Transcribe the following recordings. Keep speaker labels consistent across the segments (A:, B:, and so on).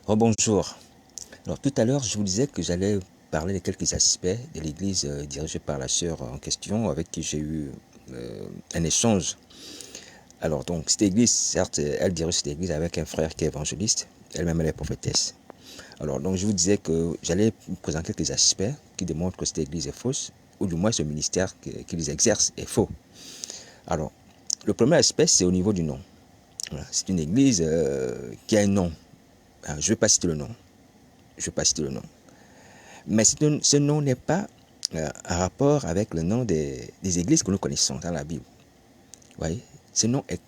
A: Rebonjour. Alors tout à l'heure, je vous disais que j'allais parler de quelques aspects de l'église dirigée par la sœur en question avec qui j'ai eu un échange. Alors donc cette église, certes, elle dirige cette église avec un frère qui est évangéliste, elle-même elle est prophétesse. Alors donc je vous disais que j'allais vous présenter quelques aspects qui démontrent que cette église est fausse, ou du moins ce ministère qu'ils exercent est faux. Alors le premier aspect, c'est au niveau du nom. Voilà. C'est une église qui a un nom. Je ne vais pas citer le nom. Je ne vais pas citer le nom. Mais ce nom n'est pas en rapport avec le nom des églises que nous connaissons dans la Bible. Vous voyez, ce nom est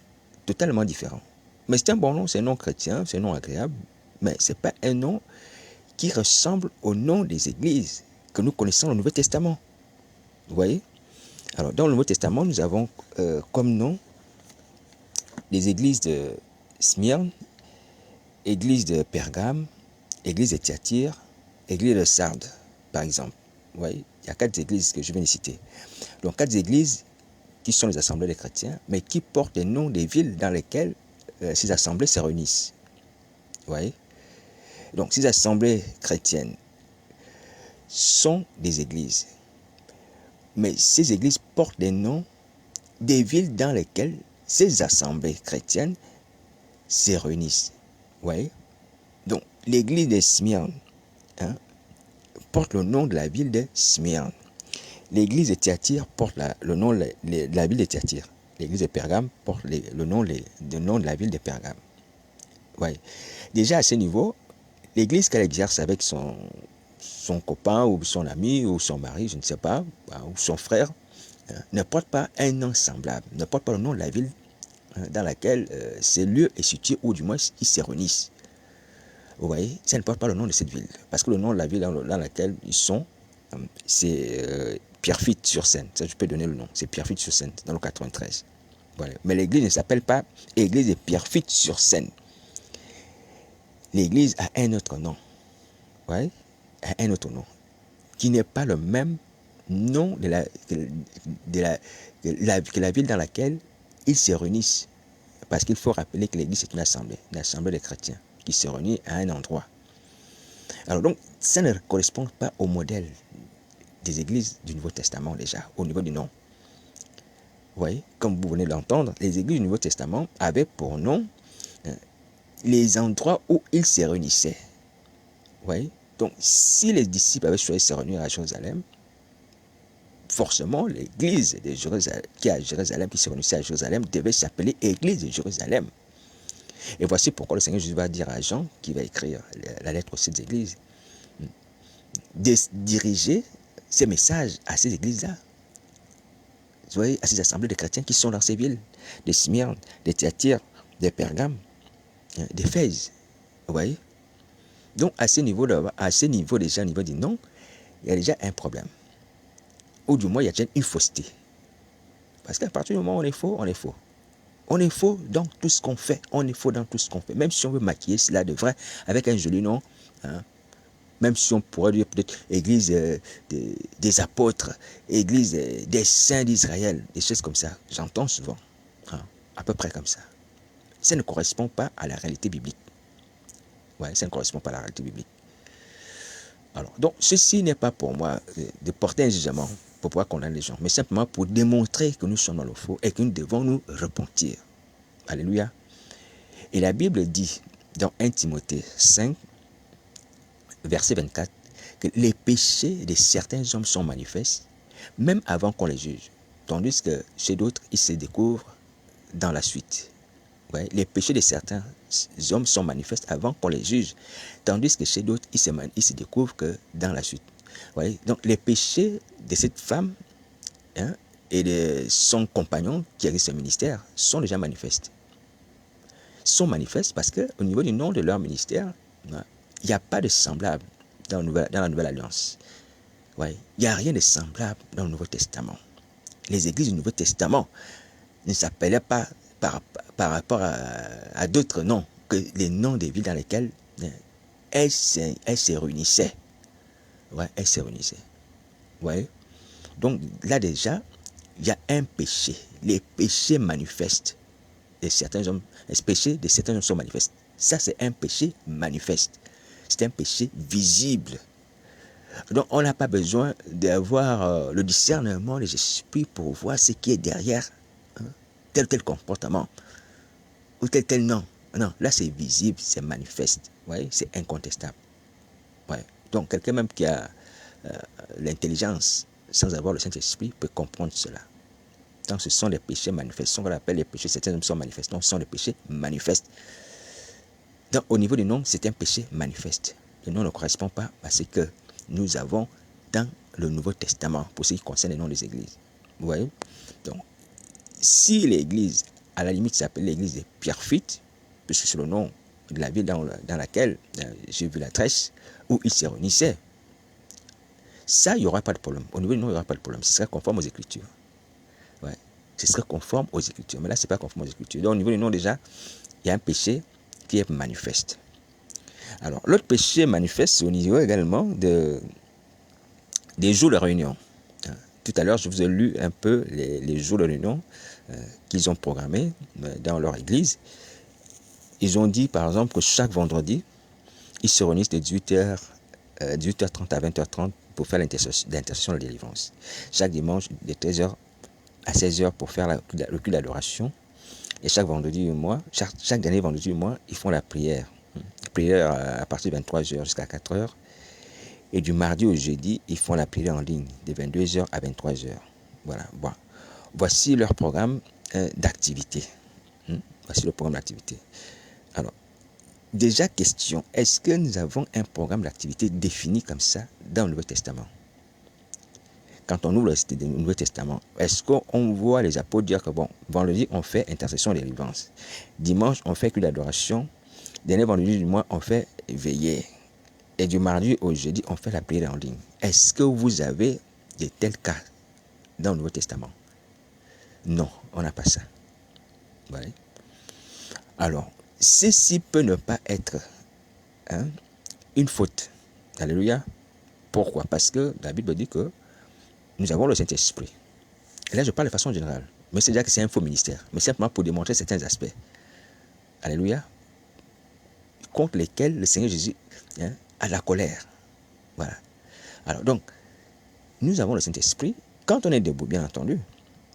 A: totalement différent. Mais c'est un bon nom, c'est un nom chrétien, c'est un nom agréable, mais ce n'est pas un nom qui ressemble au nom des églises que nous connaissons dans le Nouveau Testament. Vous voyez? Alors, dans le Nouveau Testament, nous avons comme nom les églises de Smyrne, église de Pergame, église de Thyatire, église de Sardes, par exemple. Vous voyez, il y a 4 églises que je viens de citer. Donc 4 églises qui sont les assemblées des chrétiens, mais qui portent les noms des villes dans lesquelles ces assemblées se réunissent. Vous voyez? Donc ces assemblées chrétiennes sont des églises. Mais ces églises portent les noms des villes dans lesquelles ces assemblées chrétiennes se réunissent. Vous voyez? Donc l'église de Smyrne porte le nom de la ville de Smyrne. L'église de Thyatire porte le nom de la ville de Thyatire. L'église de Pergame porte le nom de la ville de Pergame. Ouais. Déjà à ce niveau, l'église qu'elle exerce avec son copain ou son ami ou son mari, je ne sais pas, ou son frère, ne porte pas un nom semblable, ne porte pas le nom de la ville dans laquelle ce lieu est situé, ou du moins ils se réunissent. Vous voyez, ça ne porte pas le nom de cette ville, parce que le nom de la ville dans laquelle ils sont, c'est Pierrefitte-sur-Seine. Ça, je peux donner le nom. C'est Pierrefitte-sur-Seine, dans le 93. Voilà. Mais l'église ne s'appelle pas église de Pierrefitte-sur-Seine. L'église a un autre nom. Ouais, a un autre nom. Qui n'est pas le même nom que la ville dans laquelle ils se réunissent. Parce qu'il faut rappeler que l'église est une assemblée des chrétiens qui se réunit à un endroit. Alors donc, ça ne correspond pas au modèle des églises du Nouveau Testament déjà, au niveau du nom. Vous voyez, comme vous venez de l'entendre, les églises du Nouveau Testament avaient pour nom les endroits où ils se réunissaient. Vous voyez, donc si les disciples avaient choisi de se réunir à Jérusalem, forcément l'église de Jérusalem, qui se réunissait à Jérusalem, devait s'appeler église de Jérusalem. Et voici pourquoi le Seigneur Jésus va dire à Jean, qui va écrire la lettre aux 7 églises, de diriger ces messages à ces églises-là. Vous voyez, à ces assemblées de chrétiens qui sont dans ces villes, de Smyrne, de Thyatire, de Pergame, d'Éphèse. Vous voyez? Donc à ce niveau déjà, au niveau du nom, il y a déjà un problème. Ou du moins, il y a déjà une fausseté. Parce qu'à partir du moment où on est faux, on est faux. On est faux dans tout ce qu'on fait. On est faux dans tout ce qu'on fait. Même si on veut maquiller cela de vrai avec un joli nom, même si on pourrait dire peut-être église des apôtres, église des saints d'Israël, des choses comme ça. J'entends souvent, à peu près comme ça. Ça ne correspond pas à la réalité biblique. Ouais, ça ne correspond pas à la réalité biblique. Alors, donc, ceci n'est pas pour moi de porter un jugement pour pouvoir condamner les gens, mais simplement pour démontrer que nous sommes dans le faux et que nous devons nous repentir. Alléluia. Et la Bible dit dans 1 Timothée 5, verset 24, que les péchés de certains hommes sont manifestes, même avant qu'on les juge. Tandis que chez d'autres, ils se découvrent dans la suite. Ouais, les péchés de certains hommes sont manifestes avant qu'on les juge. Tandis que chez d'autres, ils se découvrent que dans la suite. Ouais, donc les péchés de cette femme et de son compagnon qui a ce ministère sont déjà manifestes. Sont manifestes parce qu'au niveau du nom de leur ministère, il n'y a pas de semblable dans la Nouvelle Alliance. Ouais, il n'y a rien de semblable dans le Nouveau Testament. Les églises du Nouveau Testament ne s'appelaient pas par rapport à d'autres noms que les noms des villes dans lesquelles elles se réunissaient. Ouais, elles se réunissaient. Ouais. Donc là déjà, il y a un péché. Les péchés manifestes de certains hommes, les péchés de certains hommes sont manifestes. Ça, c'est un péché manifeste. C'est un péché visible. Donc, on n'a pas besoin d'avoir le discernement des esprits pour voir ce qui est derrière tel comportement ou tel non. Non, là, c'est visible, c'est manifeste. Ouais, c'est incontestable. Ouais. Donc, quelqu'un même qui a l'intelligence sans avoir le Saint-Esprit peut comprendre cela. Donc, ce sont des péchés manifestes. Ce qu'on appelle les péchés, certains hommes sont manifestes. Donc, ce sont des péchés manifestes. Donc, au niveau du nom, c'est un péché manifeste. Le nom ne correspond pas à ce que nous avons dans le Nouveau Testament, pour ce qui concerne les noms des églises. Vous voyez? Donc, si l'église, à la limite, s'appelle l'église des Pierrefittes, puisque c'est le nom de la ville dans laquelle j'ai vu la tresse, où ils se réunissaient, ça, il n'y aura pas de problème. Au niveau du nom, il n'y aura pas de problème. Ce sera conforme aux Écritures. Ouais. Ce sera conforme aux Écritures. Mais là, ce n'est pas conforme aux Écritures. Donc, au niveau du nom, déjà, il y a un péché qui est manifeste. Alors, l'autre péché manifeste, c'est au niveau également des jours de réunion. Tout à l'heure, je vous ai lu un peu les jours de réunion qu'ils ont programmés dans leur église. Ils ont dit, par exemple, que chaque vendredi, ils se réunissent de 18h30 à 20h30 pour faire l'intercession de la délivrance. Chaque dimanche, de 13h à 16h pour faire le culte d'adoration. Et chaque vendredi du mois, chaque dernier vendredi du mois, ils font la prière. La prière à partir de 23h jusqu'à 4h. Et du mardi au jeudi, ils font la prière en ligne, de 22h à 23h. Voilà. Bon. Voici leur programme d'activité. Voici le programme d'activité. Alors, déjà question, est-ce que nous avons un programme d'activité défini comme ça dans le Nouveau Testament? Quand on ouvre le Nouveau Testament, est-ce qu'on voit les apôtres dire que bon, vendredi on fait intercession des délivrance, dimanche on fait que l'adoration, dernier vendredi du mois on fait veiller, et du mardi au jeudi on fait la prière en ligne? Est-ce que vous avez de tels cas dans le Nouveau Testament? Non, on n'a pas ça. Ouais. Alors, ceci peut ne pas être une faute. Alléluia. Pourquoi? Parce que la Bible dit que nous avons le Saint-Esprit. Et là, je parle de façon générale. Mais c'est déjà que c'est un faux ministère. Mais simplement pour démontrer certains aspects. Alléluia. Contre lesquels le Seigneur Jésus a la colère. Voilà. Alors donc, nous avons le Saint-Esprit. Quand on est debout, bien entendu,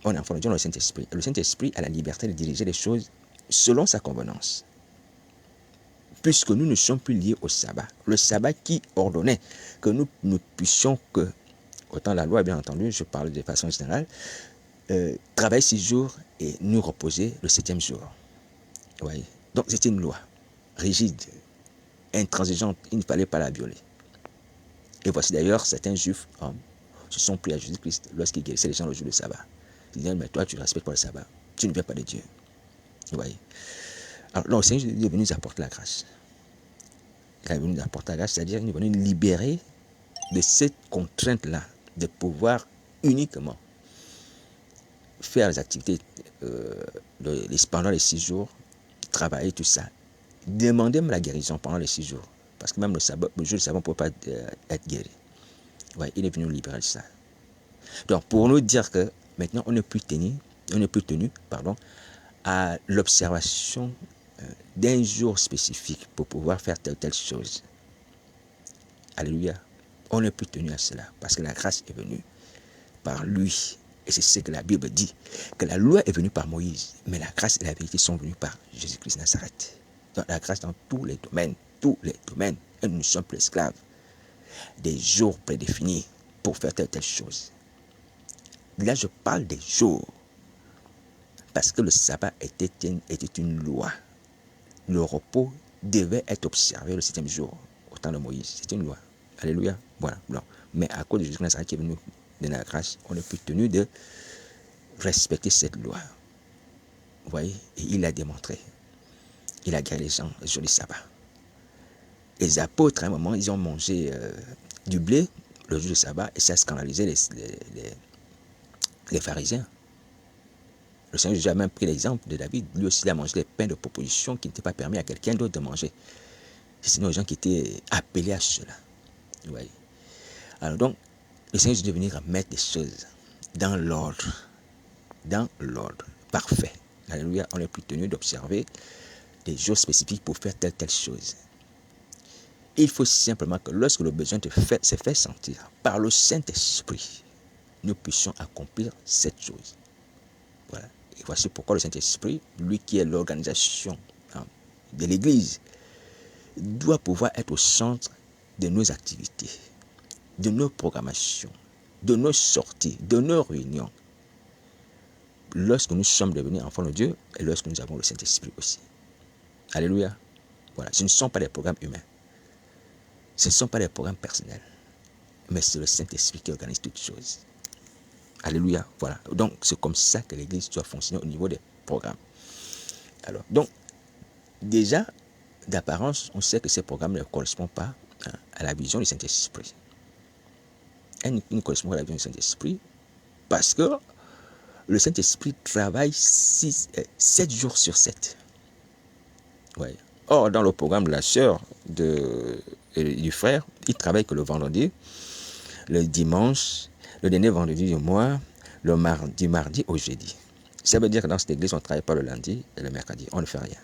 A: on est enfant de Dieu dans le Saint-Esprit. Le Saint-Esprit a la liberté de diriger les choses selon sa convenance. Puisque nous ne sommes plus liés au sabbat. Le sabbat qui ordonnait que nous ne puissions que, autant la loi, bien entendu, je parle de façon générale, travailler 6 jours et nous reposer le 7e jour. Vous voyez? Donc c'était une loi rigide, intransigeante, il ne fallait pas la violer. Et voici d'ailleurs certains juifs se sont pris à Jésus-Christ lorsqu'il guérissait les gens le jour du sabbat. Ils disaient, mais toi tu ne respectes pas le sabbat, tu ne viens pas de Dieu. Vous voyez? Alors le Seigneur est venu nous apporter la grâce. Il est venu nous apporter la grâce, c'est-à-dire qu'il est venu nous libérer de cette contrainte-là, de pouvoir uniquement faire les activités pendant les 6 jours, travailler, tout ça. Demander même la guérison pendant les 6 jours. Parce que même le jour du sabbat, on ne peut pas être guéri. Ouais, il est venu nous libérer de ça. Donc, pour nous dire que maintenant, on n'est plus tenu à l'observation d'un jour spécifique pour pouvoir faire telle chose. Alléluia. On n'est plus tenu à cela parce que la grâce est venue par lui. Et c'est ce que la Bible dit, que la loi est venue par Moïse, mais la grâce et la vérité sont venues par Jésus-Christ Nazareth. Donc la grâce dans tous les domaines, et nous ne sommes plus esclaves des jours prédéfinis pour faire telle chose. Là, je parle des jours, parce que le sabbat était une loi. Le repos devait être observé le 7e jour, au temps de Moïse. C'est une loi. Alléluia. Voilà. Mais à cause de Jésus Nazareth qui est venu de la grâce, on n'est plus tenu de respecter cette loi. Vous voyez? Et il l'a démontré. Il a guéri les gens le jour du sabbat. Les apôtres, à un moment, ils ont mangé du blé le jour du sabbat et ça a scandalisé les pharisiens. Le Seigneur Jésus a même pris l'exemple de David. Lui aussi, il a mangé les pains de proposition qui n'étaient pas permis à quelqu'un d'autre de manger. Sinon, les gens qui étaient appelés à cela. Vous voyez? Alors donc, le Seigneur Jésus est venu remettre les choses dans l'ordre. Dans l'ordre parfait. Alléluia. On n'est plus tenu d'observer des jours spécifiques pour faire telle chose. Il faut simplement que lorsque le besoin se fait sentir par le Saint-Esprit, nous puissions accomplir cette chose. Voilà. Et voici pourquoi le Saint-Esprit, lui qui est l'organisation de l'Église, doit pouvoir être au centre de nos activités, de nos programmations, de nos sorties, de nos réunions. Lorsque nous sommes devenus enfants de Dieu et lorsque nous avons le Saint-Esprit aussi. Alléluia. Voilà. Ce ne sont pas des programmes humains. Ce ne sont pas des programmes personnels. Mais c'est le Saint-Esprit qui organise toutes choses. Alléluia. Voilà. Donc, c'est comme ça que l'Église doit fonctionner au niveau des programmes. Alors, donc, déjà, d'apparence, on sait que ces programmes ne correspondent pas à la vision du Saint-Esprit. Elles ne correspondent pas à la vision du Saint-Esprit parce que le Saint-Esprit travaille 7 jours sur 7. Ouais. Or, dans le programme de la sœur et du frère, il travaille que le vendredi, le dimanche, le dernier vendredi du mois, le mardi au jeudi. Ça veut dire que dans cette église, on ne travaille pas le lundi et le mercredi. On ne fait rien.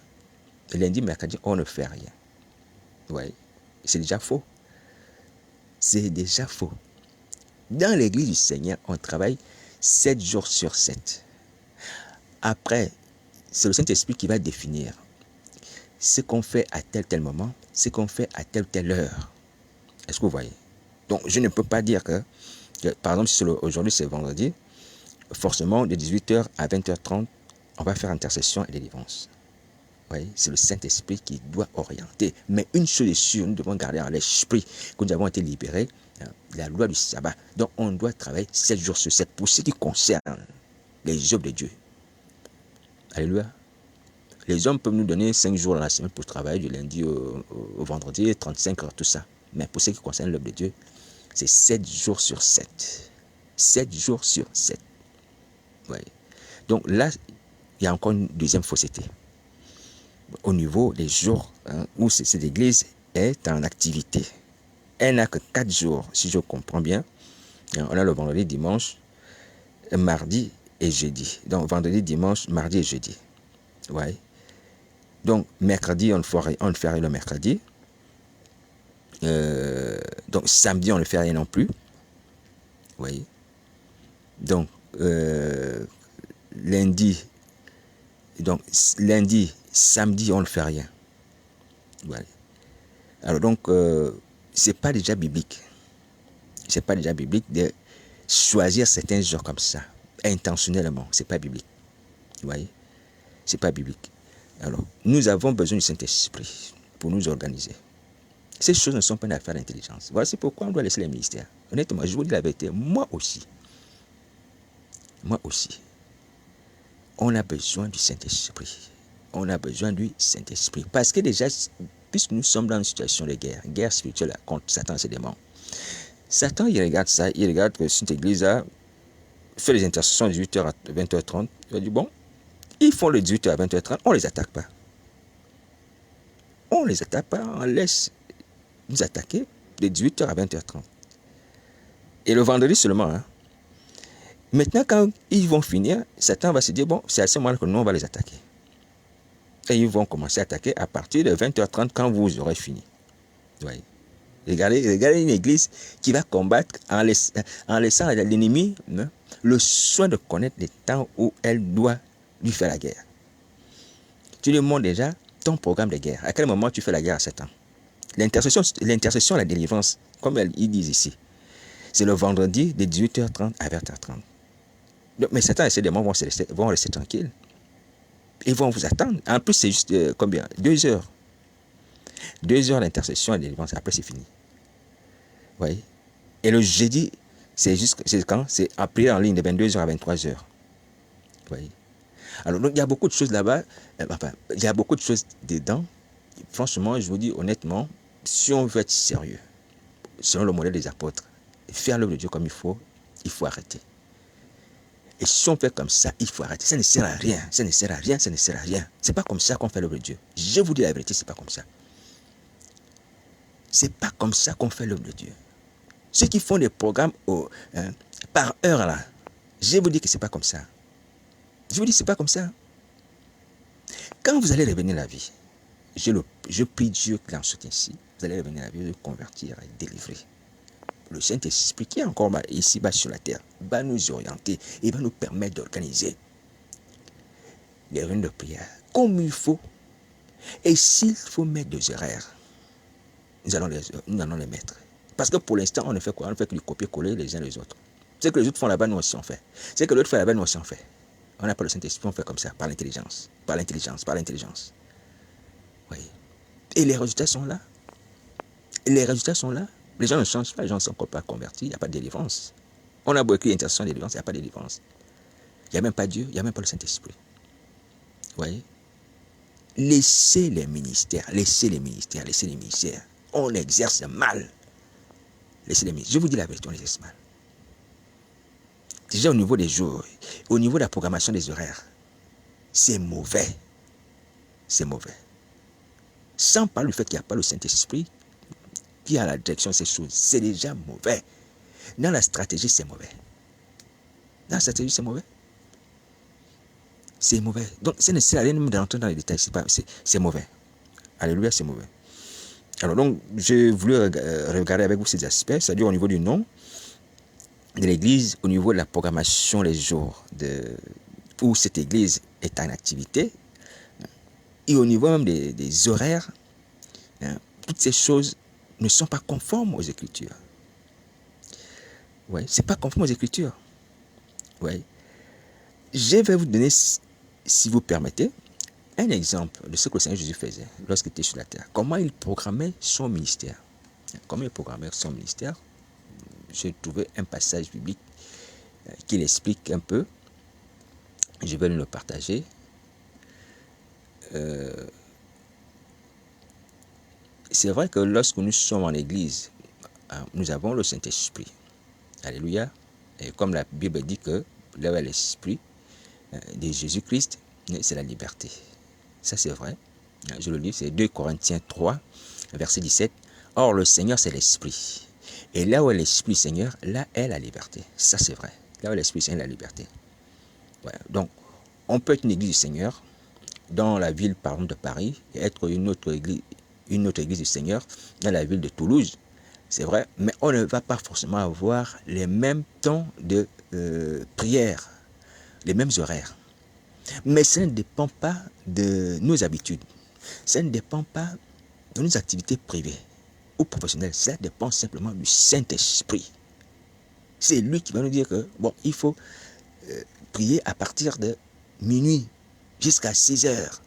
A: Le lundi, mercredi, on ne fait rien. Ouais. C'est déjà faux. C'est déjà faux. Dans l'église du Seigneur, on travaille 7 jours sur 7. Après, c'est le Saint-Esprit qui va définir ce qu'on fait à tel moment, ce qu'on fait à telle heure. Est-ce que vous voyez? Donc, je ne peux pas dire que par exemple, si aujourd'hui c'est vendredi, forcément de 18h à 20h30, on va faire intercession et délivrance. Oui, c'est le Saint-Esprit qui doit orienter. Mais une chose est sûre, nous devons garder à l'esprit que nous avons été libérés, la loi du sabbat. Donc on doit travailler 7 jours sur 7 pour ce qui concerne les œuvres de Dieu. Alléluia. Les hommes peuvent nous donner 5 jours dans la semaine pour travailler du lundi au vendredi, 35 heures, tout ça. Mais pour ce qui concerne l'œuvre de Dieu, c'est 7 jours sur 7. 7 jours sur 7. Ouais. Donc là, il y a encore une deuxième fausseté. Au niveau des jours où cette église est en activité. Elle n'a que 4 jours, si je comprends bien. On a le vendredi, dimanche, mardi et jeudi. Donc vendredi, dimanche, mardi et jeudi. Ouais. Donc mercredi, on ne fait rien le mercredi. Donc samedi, on ne fait rien non plus. Vous voyez. Donc lundi, samedi, on ne fait rien. Voilà. Alors donc, c'est pas déjà biblique. C'est pas déjà biblique de choisir certains jours comme ça, intentionnellement. C'est pas biblique. Vous voyez? C'est pas biblique. Alors, nous avons besoin du Saint-Esprit pour nous organiser. Ces choses ne sont pas une affaire d'intelligence. Voici pourquoi on doit laisser les ministères. Honnêtement, je vous dis la vérité, moi aussi, on a besoin du Saint-Esprit. On a besoin du Saint-Esprit. Parce que déjà, puisque nous sommes dans une situation de guerre spirituelle contre Satan et ses démons, Satan, il regarde ça, il regarde que cette église a fait les intercessions de 18h à 20h30. Il va dire, bon, ils font le 18h à 20h30, on ne les attaque pas. On ne les attaque pas, on laisse nous attaquer de 18h à 20h30. Et le vendredi seulement. Hein. Maintenant, quand ils vont finir, Satan va se dire, bon, c'est à ce moment-là que nous, on va les attaquer. Et ils vont commencer à attaquer à partir de 20h30 quand vous aurez fini. Vous voyez. Regardez une église qui va combattre en laissant à l'ennemi le soin de connaître les temps où elle doit lui faire la guerre. Tu lui montres déjà ton programme de guerre. À quel moment tu fais la guerre à Satan? L'intercession, la délivrance, comme ils disent ici, c'est le vendredi de 18h30 à 20h30. Donc, mais Satan et ses démons vont rester tranquilles. Ils vont vous attendre. En plus, c'est juste combien? 2 heures. 2 heures d'intercession et de délivrance. Après, c'est fini. Vous voyez? Et le jeudi, c'est quand? C'est à prière en ligne de 22h à 23h. Vous voyez? Alors, donc, il y a beaucoup de choses là-bas. Enfin, il y a beaucoup de choses dedans. Franchement, je vous dis honnêtement, si on veut être sérieux, selon le modèle des apôtres, faire l'œuvre de Dieu comme il faut arrêter. Et si on fait comme ça, il faut arrêter. Ça ne sert à rien. Ça ne sert à rien. Ça ne sert à rien. C'est pas comme ça qu'on fait l'œuvre de Dieu. Je vous dis la vérité, c'est pas comme ça. C'est pas comme ça qu'on fait l'œuvre de Dieu. Ceux qui font des programmes par heure là, je vous dis que c'est pas comme ça. Je vous dis c'est pas comme ça. Quand vous allez revenir à la vie, je prie Dieu que dans ce temps-ci, vous allez revenir à la vie, de convertir et délivrer. Le Saint-Esprit qui est encore ici-bas sur la terre va nous orienter et va nous permettre d'organiser les réunions de prière comme il faut. Et s'il faut mettre des horaires, nous allons les mettre. Parce que pour l'instant, on ne fait quoi? On ne fait que du copier-coller les uns les autres. Ce que les autres font là-bas, nous aussi on fait. Ce que l'autre fait là-bas, nous aussi on fait. On n'a pas le Saint-Esprit, on fait comme ça, par l'intelligence. Par l'intelligence, par l'intelligence. Oui. Et les résultats sont là. Les résultats sont là. Les gens ne changent pas, les gens ne sont encore pas convertis, il n'y a pas de délivrance. On a beau écrire intercession de délivrance, il n'y a pas de délivrance. Il n'y a même pas Dieu, il n'y a même pas le Saint-Esprit. Vous voyez? Laissez les ministères, laissez les ministères, laissez les ministères. On exerce mal. Laissez les ministères. Je vous dis la vérité, on exerce mal. Déjà au niveau des jours, au niveau de la programmation des horaires, c'est mauvais. C'est mauvais. Sans parler du fait qu'il n'y a pas le Saint-Esprit qui a la direction de ces choses, c'est déjà mauvais. Dans la stratégie, c'est mauvais. Dans la stratégie, c'est mauvais. C'est mauvais. Donc, c'est nécessaire d'entrer dans les détails. C'est mauvais. Alléluia, c'est mauvais. Alors, donc, je voulais regarder avec vous ces aspects, c'est-à-dire au niveau du nom de l'église, au niveau de la programmation, les jours où cette église est en activité, et au niveau même des horaires, toutes ces choses ne sont pas conformes aux Écritures. Ouais, c'est pas conforme aux Écritures. Ouais. Je vais vous donner, si vous permettez, un exemple de ce que le Seigneur Jésus faisait lorsqu'il était sur la terre. Comment il programmait son ministère. Comment il programmait son ministère. J'ai trouvé un passage biblique qui l'explique un peu. Je vais le partager. C'est vrai que lorsque nous sommes en église, nous avons le Saint-Esprit. Alléluia. Et comme la Bible dit que là où est l'Esprit de Jésus-Christ, c'est la liberté. Ça c'est vrai. Je le lis, c'est 2 Corinthiens 3, verset 17. Or le Seigneur c'est l'Esprit. Et là où est l'Esprit du Seigneur, là est la liberté. Ça c'est vrai. Là où est l'Esprit du Seigneur, la liberté. Voilà. Donc, on peut être une église du Seigneur dans la ville, par exemple, de Paris, et être une autre église du Seigneur dans la ville de Toulouse. C'est vrai, mais on ne va pas forcément avoir les mêmes temps de prière, les mêmes horaires. Mais ça ne dépend pas de nos habitudes. Ça ne dépend pas de nos activités privées ou professionnelles. Ça dépend simplement du Saint-Esprit. C'est lui qui va nous dire que, bon, il faut prier à partir de minuit jusqu'à 6 heures.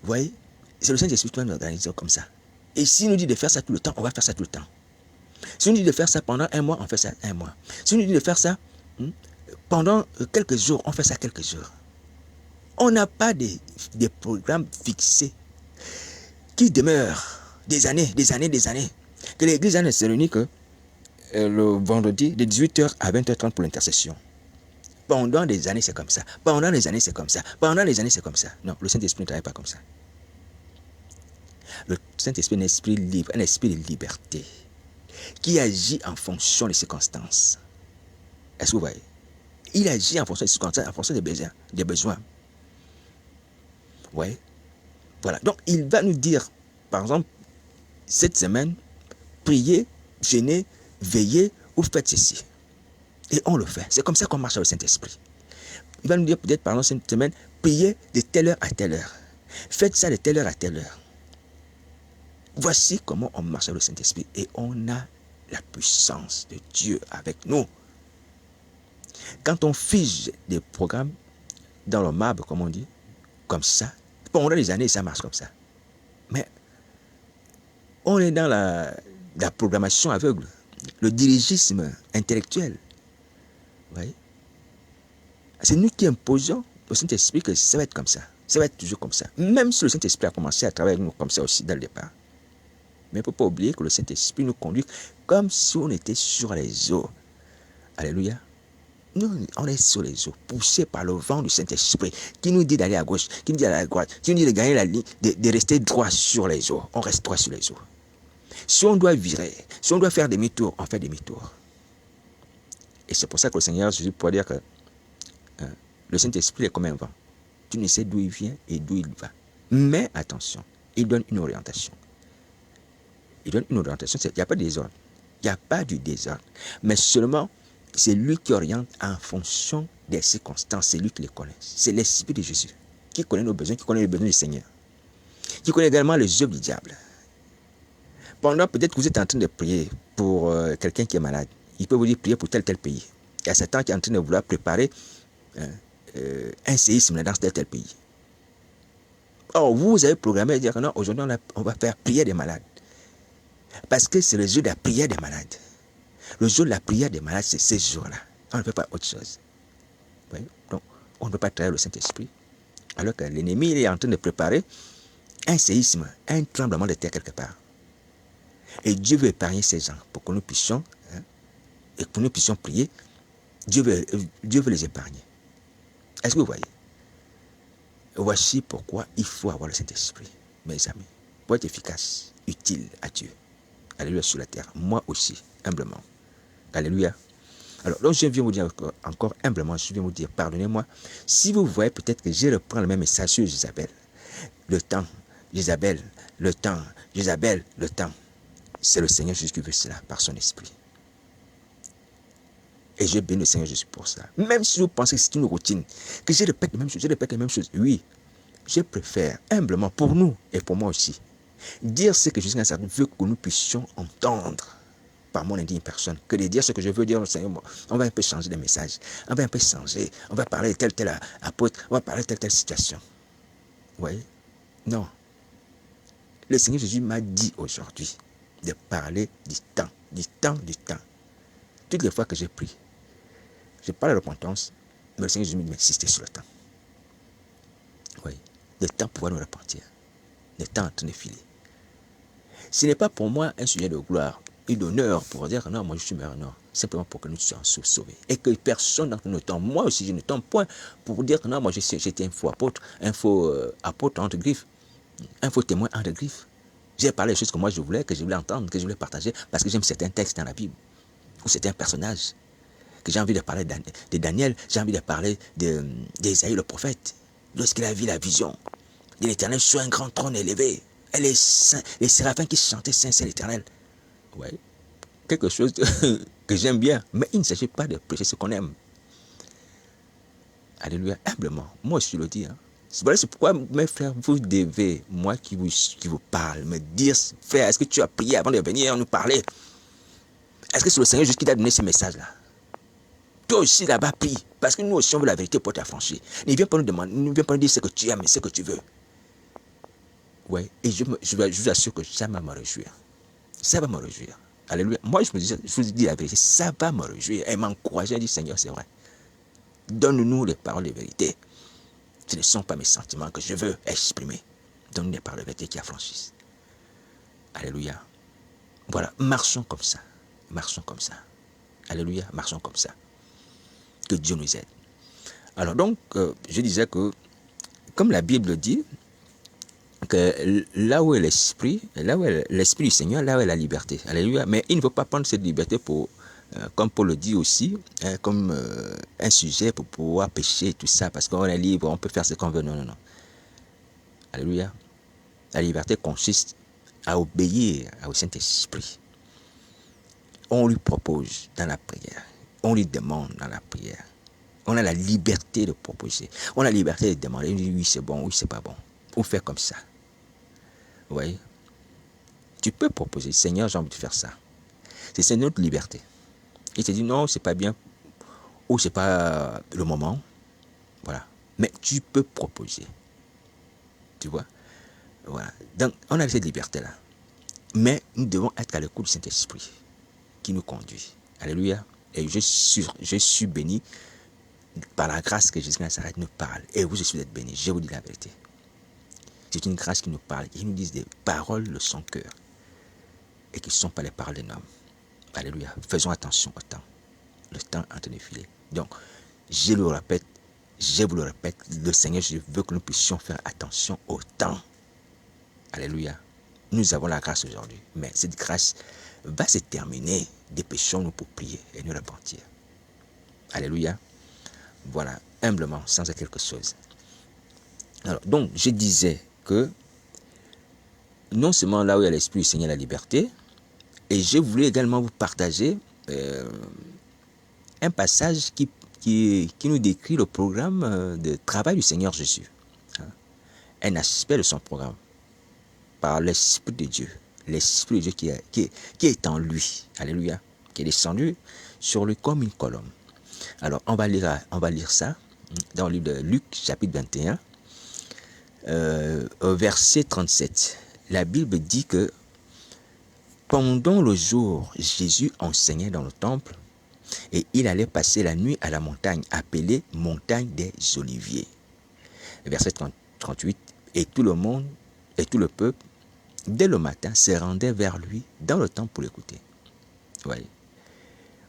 A: Vous voyez? C'est le Saint-Esprit qui va nous organiser comme ça. Et s'il nous dit de faire ça tout le temps, on va faire ça tout le temps. Si on nous dit de faire ça pendant un mois, on fait ça un mois. Si on nous dit de faire ça pendant quelques jours, on fait ça quelques jours. On n'a pas des programmes fixés qui demeurent des années. Que l'église ne se réunit que le vendredi de 18h à 20h30 pour l'intercession. Pendant des années, c'est comme ça. Pendant des années, c'est comme ça. Pendant des années, c'est comme ça. Non, le Saint-Esprit ne travaille pas comme ça. Le Saint-Esprit est un esprit libre, un esprit de liberté, qui agit en fonction des circonstances. Est-ce que vous voyez? Il agit en fonction des circonstances, en fonction des besoins. Vous voyez? Voilà. Donc, il va nous dire, par exemple, cette semaine, priez, jeûnez, veillez, ou faites ceci. Et on le fait. C'est comme ça qu'on marche avec le Saint-Esprit. Il va nous dire peut-être, par exemple, cette semaine, priez de telle heure à telle heure. Faites ça de telle heure à telle heure. Voici comment on marche avec le Saint-Esprit. Et on a la puissance de Dieu avec nous. Quand on fige des programmes dans le marbre, comme on dit, comme ça, pendant des années, ça marche comme ça. Mais on est dans la programmation aveugle, le dirigisme intellectuel. Vous voyez? C'est nous qui imposons au Saint-Esprit que ça va être comme ça. Ça va être toujours comme ça. Même si le Saint-Esprit a commencé à travailler avec nous comme ça aussi dès le départ. Mais il ne faut pas oublier que le Saint-Esprit nous conduit comme si on était sur les eaux. Alléluia. Nous, on est sur les eaux, poussés par le vent du Saint-Esprit, qui nous dit d'aller à gauche, qui nous dit d'aller à droite, qui nous dit de gagner la ligne, de rester droit sur les eaux. On reste droit sur les eaux. Si on doit virer, si on doit faire demi-tour, on fait demi-tour. Et c'est pour ça que le Seigneur Jésus pourrait dire que le Saint-Esprit est comme un vent. Tu ne sais d'où il vient et d'où il va. Mais attention, il donne une orientation. Il donne une orientation, il n'y a pas de désordre. Il n'y a pas du désordre. Mais seulement, c'est lui qui oriente en fonction des circonstances. C'est lui qui les connaît. C'est l'Esprit de Jésus qui connaît nos besoins, qui connaît les besoins du Seigneur. Qui connaît également les œuvres du diable. Pendant peut-être que vous êtes en train de prier pour quelqu'un qui est malade, il peut vous dire prier pour tel pays. Il y a Satan qui est en train de vouloir préparer un séisme dans tel pays. Or, vous avez programmé à dire que non, aujourd'hui on va faire prière des malades. Parce que c'est le jour de la prière des malades. Le jour de la prière des malades, c'est ce jour-là. On ne fait pas autre chose. Oui? Donc, on ne peut pas trahir le Saint-Esprit. Alors que l'ennemi est en train de préparer un séisme, un tremblement de terre quelque part. Et Dieu veut épargner ces gens pour que nous puissions, et que nous puissions prier. Dieu veut les épargner. Est-ce que vous voyez? Voici pourquoi il faut avoir le Saint-Esprit, mes amis, pour être efficace, utile à Dieu. Alléluia sur la terre. Moi aussi, humblement. Alléluia. Alors, donc je viens vous dire encore humblement, je viens vous dire, pardonnez-moi, si vous voyez peut-être que je reprends le même message sur Jézabel, le temps, Jézabel, le temps, Jézabel, le temps, c'est le Seigneur Jésus qui veut cela par son esprit. Et je bénis le Seigneur Jésus pour ça. Même si vous pensez que c'est une routine, que je répète les mêmes choses, oui, je préfère humblement pour nous et pour moi aussi, dire ce que Jésus veut que nous puissions entendre par mon indigne personne, que de dire ce que je veux dire au Seigneur. On va un peu changer de message, on va un peu changer, on va parler de tel apôtre, on va parler de telle situation. Vous voyez? Non. Le Seigneur Jésus m'a dit aujourd'hui de parler du temps, du temps, du temps. Toutes les fois que j'ai pris, je parle de repentance, mais le Seigneur Jésus m'insistait sur le temps. Oui. Le temps pour pouvoir nous repentir. Le temps en train de filer. Ce n'est pas pour moi un sujet de gloire et d'honneur pour dire que non, moi je suis meilleur, non. Simplement pour que nous soyons sauvés. Et que personne d'entre nous ne tombe. Moi aussi, je ne tombe point pour dire que non, moi j'étais un faux apôtre, un faux apôtre entre griffes, un faux témoin entre griffes. J'ai parlé des choses que moi je voulais entendre, que je voulais partager, parce que j'aime certains textes dans la Bible, ou certains personnages, que j'ai envie de parler de Daniel, j'ai envie de parler d'Ésaïe le prophète, lorsqu'il a vu la vision de l'Éternel sur un grand trône élevé, et les séraphins qui chantaient Saint, c'est l'Éternel. Ouais. Quelque chose que j'aime bien, mais il ne s'agit pas de prêcher ce qu'on aime. Alléluia, humblement, moi je le dis. Hein. C'est pourquoi, mes frères, vous devez, moi qui vous parle, me dire, frère, est-ce que tu as prié avant de venir nous parler? Est-ce que c'est le Seigneur juste qui t'a donné ce message-là? Toi aussi là-bas, prie, parce que nous aussi on veut la vérité pour t'affranchir. Ne viens pas nous demander, ne viens pas nous dire ce que tu aimes et ce que tu veux. Ouais, et je vous assure que ça va me réjouir. Ça va me réjouir. Alléluia. Moi, je vous dis la vérité, ça va me réjouir et m'encourager à dire, Seigneur, c'est vrai. Donne-nous les paroles de vérité. Ce ne sont pas mes sentiments que je veux exprimer. Donne-nous les paroles de vérité qui affranchissent. Alléluia. Voilà, marchons comme ça. Marchons comme ça. Alléluia, marchons comme ça. Que Dieu nous aide. Alors donc, je disais que, comme la Bible dit, que là où est l'esprit du Seigneur, là où est la liberté. Alléluia. Mais il ne faut pas prendre cette liberté pour, comme Paul le dit aussi, comme un sujet pour pouvoir pécher et tout ça, parce qu'on est libre, on peut faire ce qu'on veut. Non, non, non. Alléluia. La liberté consiste à obéir au Saint-Esprit. On lui propose dans la prière. On lui demande dans la prière. On a la liberté de proposer. On a la liberté de demander. Oui, c'est bon, oui, c'est pas bon. Ou faire comme ça. Vous voyez? Tu peux proposer, Seigneur, j'ai envie de faire ça. C'est notre liberté. Il te dit non, c'est pas bien, ou c'est pas le moment. Voilà. Mais tu peux proposer. Tu vois? Voilà. Donc, on a cette liberté-là. Mais nous devons être à l'écoute du Saint-Esprit qui nous conduit. Alléluia. Et je suis béni par la grâce que Jésus Nazareth nous parle. Et vous aussi, vous êtes bénis. Je vous dis la vérité. C'est une grâce qui nous parle. Il nous dit des paroles de son cœur. Et qui ne sont pas les paroles d'un homme. Alléluia. Faisons attention au temps. Le temps est en train de filer. Donc, je vous le répète, le Seigneur, je veux que nous puissions faire attention au temps. Alléluia. Nous avons la grâce aujourd'hui. Mais cette grâce va se terminer. Dépêchons-nous pour prier et nous repentir. Alléluia. Voilà, humblement, sans quelque chose. Alors, donc, je disais que non seulement là où il y a l'Esprit du Seigneur, la liberté, et je voulais également vous partager un passage qui nous décrit le programme de travail du Seigneur Jésus. Un aspect de son programme, par l'Esprit de Dieu. L'Esprit de Dieu qui est en lui. Alléluia. Qui est descendu sur lui comme une colonne. Alors, on va lire ça dans le livre de Luc, chapitre 21, verset 37. La Bible dit que pendant le jour, Jésus enseignait dans le temple et il allait passer la nuit à la montagne appelée montagne des Oliviers. Verset 38. Et tout le monde et tout le peuple, dès le matin, se rendait vers lui dans le temple pour l'écouter. Voyez.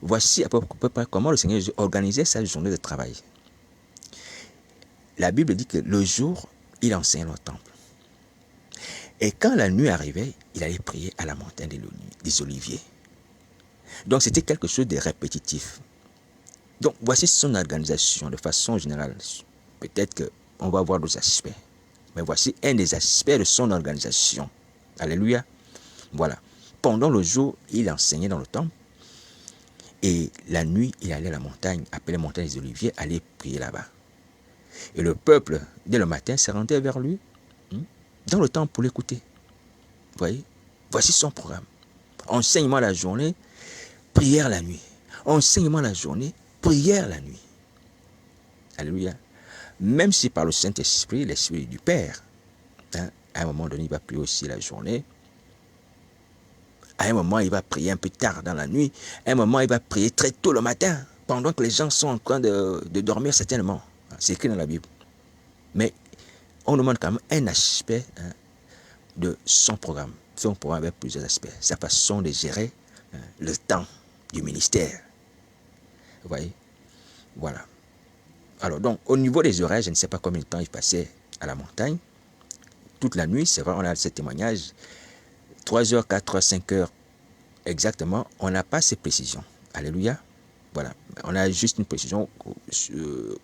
A: Voici à peu près comment le Seigneur Jésus organisait sa journée de travail. La Bible dit que le jour, il enseignait dans le temple. Et quand la nuit arrivait, il allait prier à la montagne des Oliviers. Donc c'était quelque chose de répétitif. Donc voici son organisation de façon générale. Peut-être qu'on va voir d'autres aspects. Mais voici un des aspects de son organisation. Alléluia. Voilà. Pendant le jour, il enseignait dans le temple. Et la nuit, il allait à la montagne, appelée montagne des Oliviers, aller prier là-bas. Et le peuple, dès le matin, se rendait vers lui dans le temple pour l'écouter. Vous voyez? Voici son programme. Enseignement la journée, prière la nuit. Enseignement la journée, prière la nuit. Alléluia. Même si par le Saint-Esprit, l'Esprit du Père, à un moment donné, il va prier aussi la journée. À un moment, il va prier un peu tard dans la nuit. À un moment, il va prier très tôt le matin, pendant que les gens sont en train de dormir certainement. C'est écrit dans la Bible. Mais on demande quand même un aspect de son programme. Son programme avec plusieurs aspects. Sa façon de gérer le temps du ministère. Vous voyez? Voilà. Alors donc, au niveau des horaires, je ne sais pas combien de temps il passait à la montagne. Toute la nuit, c'est vrai, on a ce témoignage. 3 heures, 4 heures, 5 heures, exactement, on n'a pas ces précisions. Alléluia. Voilà. On a juste une précision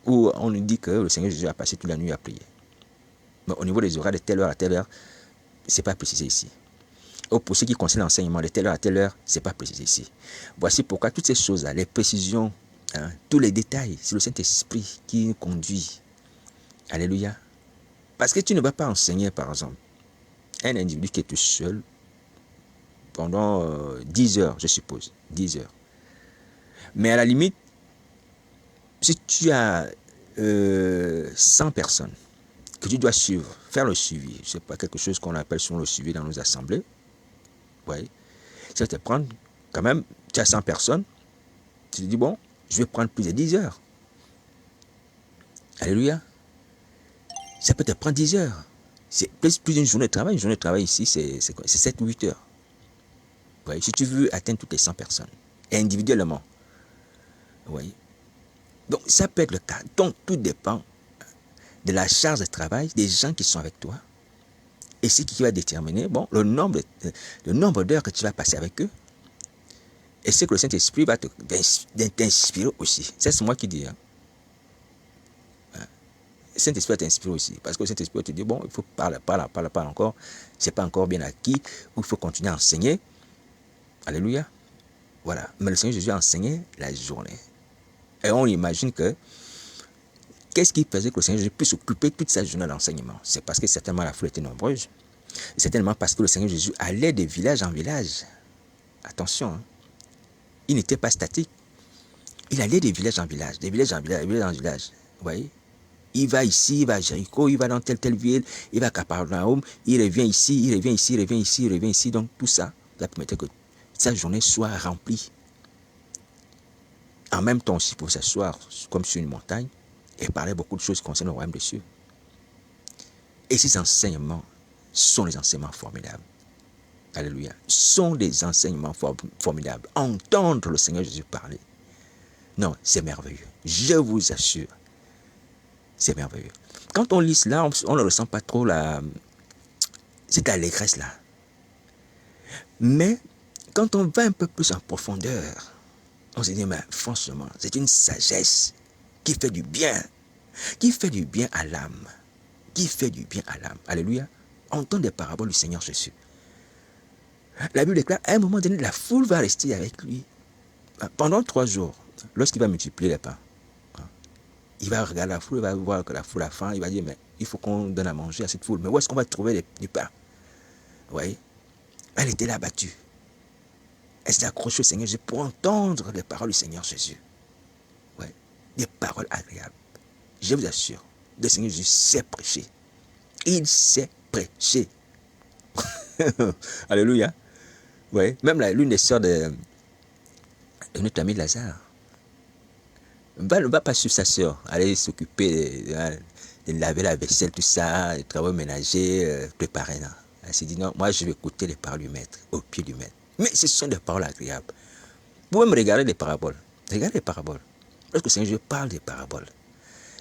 A: où on nous dit que le Seigneur Jésus a passé toute la nuit à prier. Mais au niveau des horaires, de telle heure à telle heure, ce n'est pas précisé ici. Ou pour ce qui concerne l'enseignement, de telle heure à telle heure, ce n'est pas précisé ici. Voici pourquoi toutes ces choses-là, les précisions, tous les détails, c'est le Saint-Esprit qui nous conduit. Alléluia. Parce que tu ne vas pas enseigner, par exemple, un individu qui est tout seul pendant 10 heures, je suppose, 10 heures. Mais à la limite, si tu as 100 personnes que tu dois suivre, faire le suivi, je ne sais pas, quelque chose qu'on appelle souvent le suivi dans nos assemblées, ouais, ça va te prendre quand même, tu as 100 personnes, tu te dis, bon, je vais prendre plus de 10 heures. Alléluia. Ça peut te prendre 10 heures. C'est plus d'une journée de travail. Une journée de travail ici, c'est 7 ou 8 heures. Vous voyez, si tu veux atteindre toutes les 100 personnes, individuellement, vous voyez. Donc, ça peut être le cas. Donc, tout dépend de la charge de travail des gens qui sont avec toi. Et c'est qui va déterminer, bon, le nombre d'heures que tu vas passer avec eux. Et c'est que le Saint-Esprit va t'inspirer aussi. C'est moi qui dis. Le Saint-Esprit va t'inspirer aussi. Parce que le Saint-Esprit va te dire, bon, il faut parler encore. C'est pas encore bien acquis. Ou il faut continuer à enseigner. Alléluia. Voilà. Mais le Seigneur Jésus a enseigné la journée. Et on imagine que, qu'est-ce qui faisait que le Seigneur Jésus puisse s'occuper toute sa journée d'enseignement? C'est parce que certainement la foule était nombreuse. Certainement parce que le Seigneur Jésus allait de village en village. Attention, il n'était pas statique. Il allait de village en village, de village en village, de village en village. Vous voyez? Il va ici, il va à Jéricho, il va dans telle ville, il va à Capernaum, il revient ici, il revient ici, il revient ici, il revient ici. Donc tout ça, ça permettait que sa journée soit remplie. En même temps aussi, pour s'asseoir comme sur une montagne et parler beaucoup de choses concernant le royaume des cieux. Et ces enseignements sont des enseignements formidables. Alléluia. Sont des enseignements formidables. Entendre le Seigneur Jésus parler. Non, c'est merveilleux. Je vous assure. C'est merveilleux. Quand on lit cela, on ne ressent pas trop cette allégresse-là. Mais quand on va un peu plus en profondeur, on se dit, mais franchement, c'est une sagesse qui fait du bien à l'âme. Qui fait du bien à l'âme. Alléluia. entendre des paraboles du Seigneur Jésus. La Bible déclare, à un moment donné, la foule va rester avec lui pendant 3 jours. Lorsqu'il va multiplier les pains, il va regarder la foule, il va voir que la foule a faim, il va dire, mais il faut qu'on donne à manger à cette foule. Mais où est-ce qu'on va trouver du pain? Vous voyez? Elle était là abattue. Elle s'est accrochée au Seigneur Jésus pour entendre les paroles du Seigneur Jésus. Ouais. Des paroles agréables. Je vous assure, le Seigneur Jésus sait prêcher. Il sait prêcher. Alléluia. Ouais. Même l'une des sœurs de notre ami Lazare ne va pas suivre sa sœur, aller s'occuper de laver la vaisselle, tout ça, les travaux ménagers, préparer. Non. Elle s'est dit non, moi je vais écouter les paroles du maître, au pied du maître. Mais ce sont des paroles agréables. Vous pouvez me regarder les paraboles. Regardez les paraboles. Lorsque le Seigneur Jésus parle des paraboles,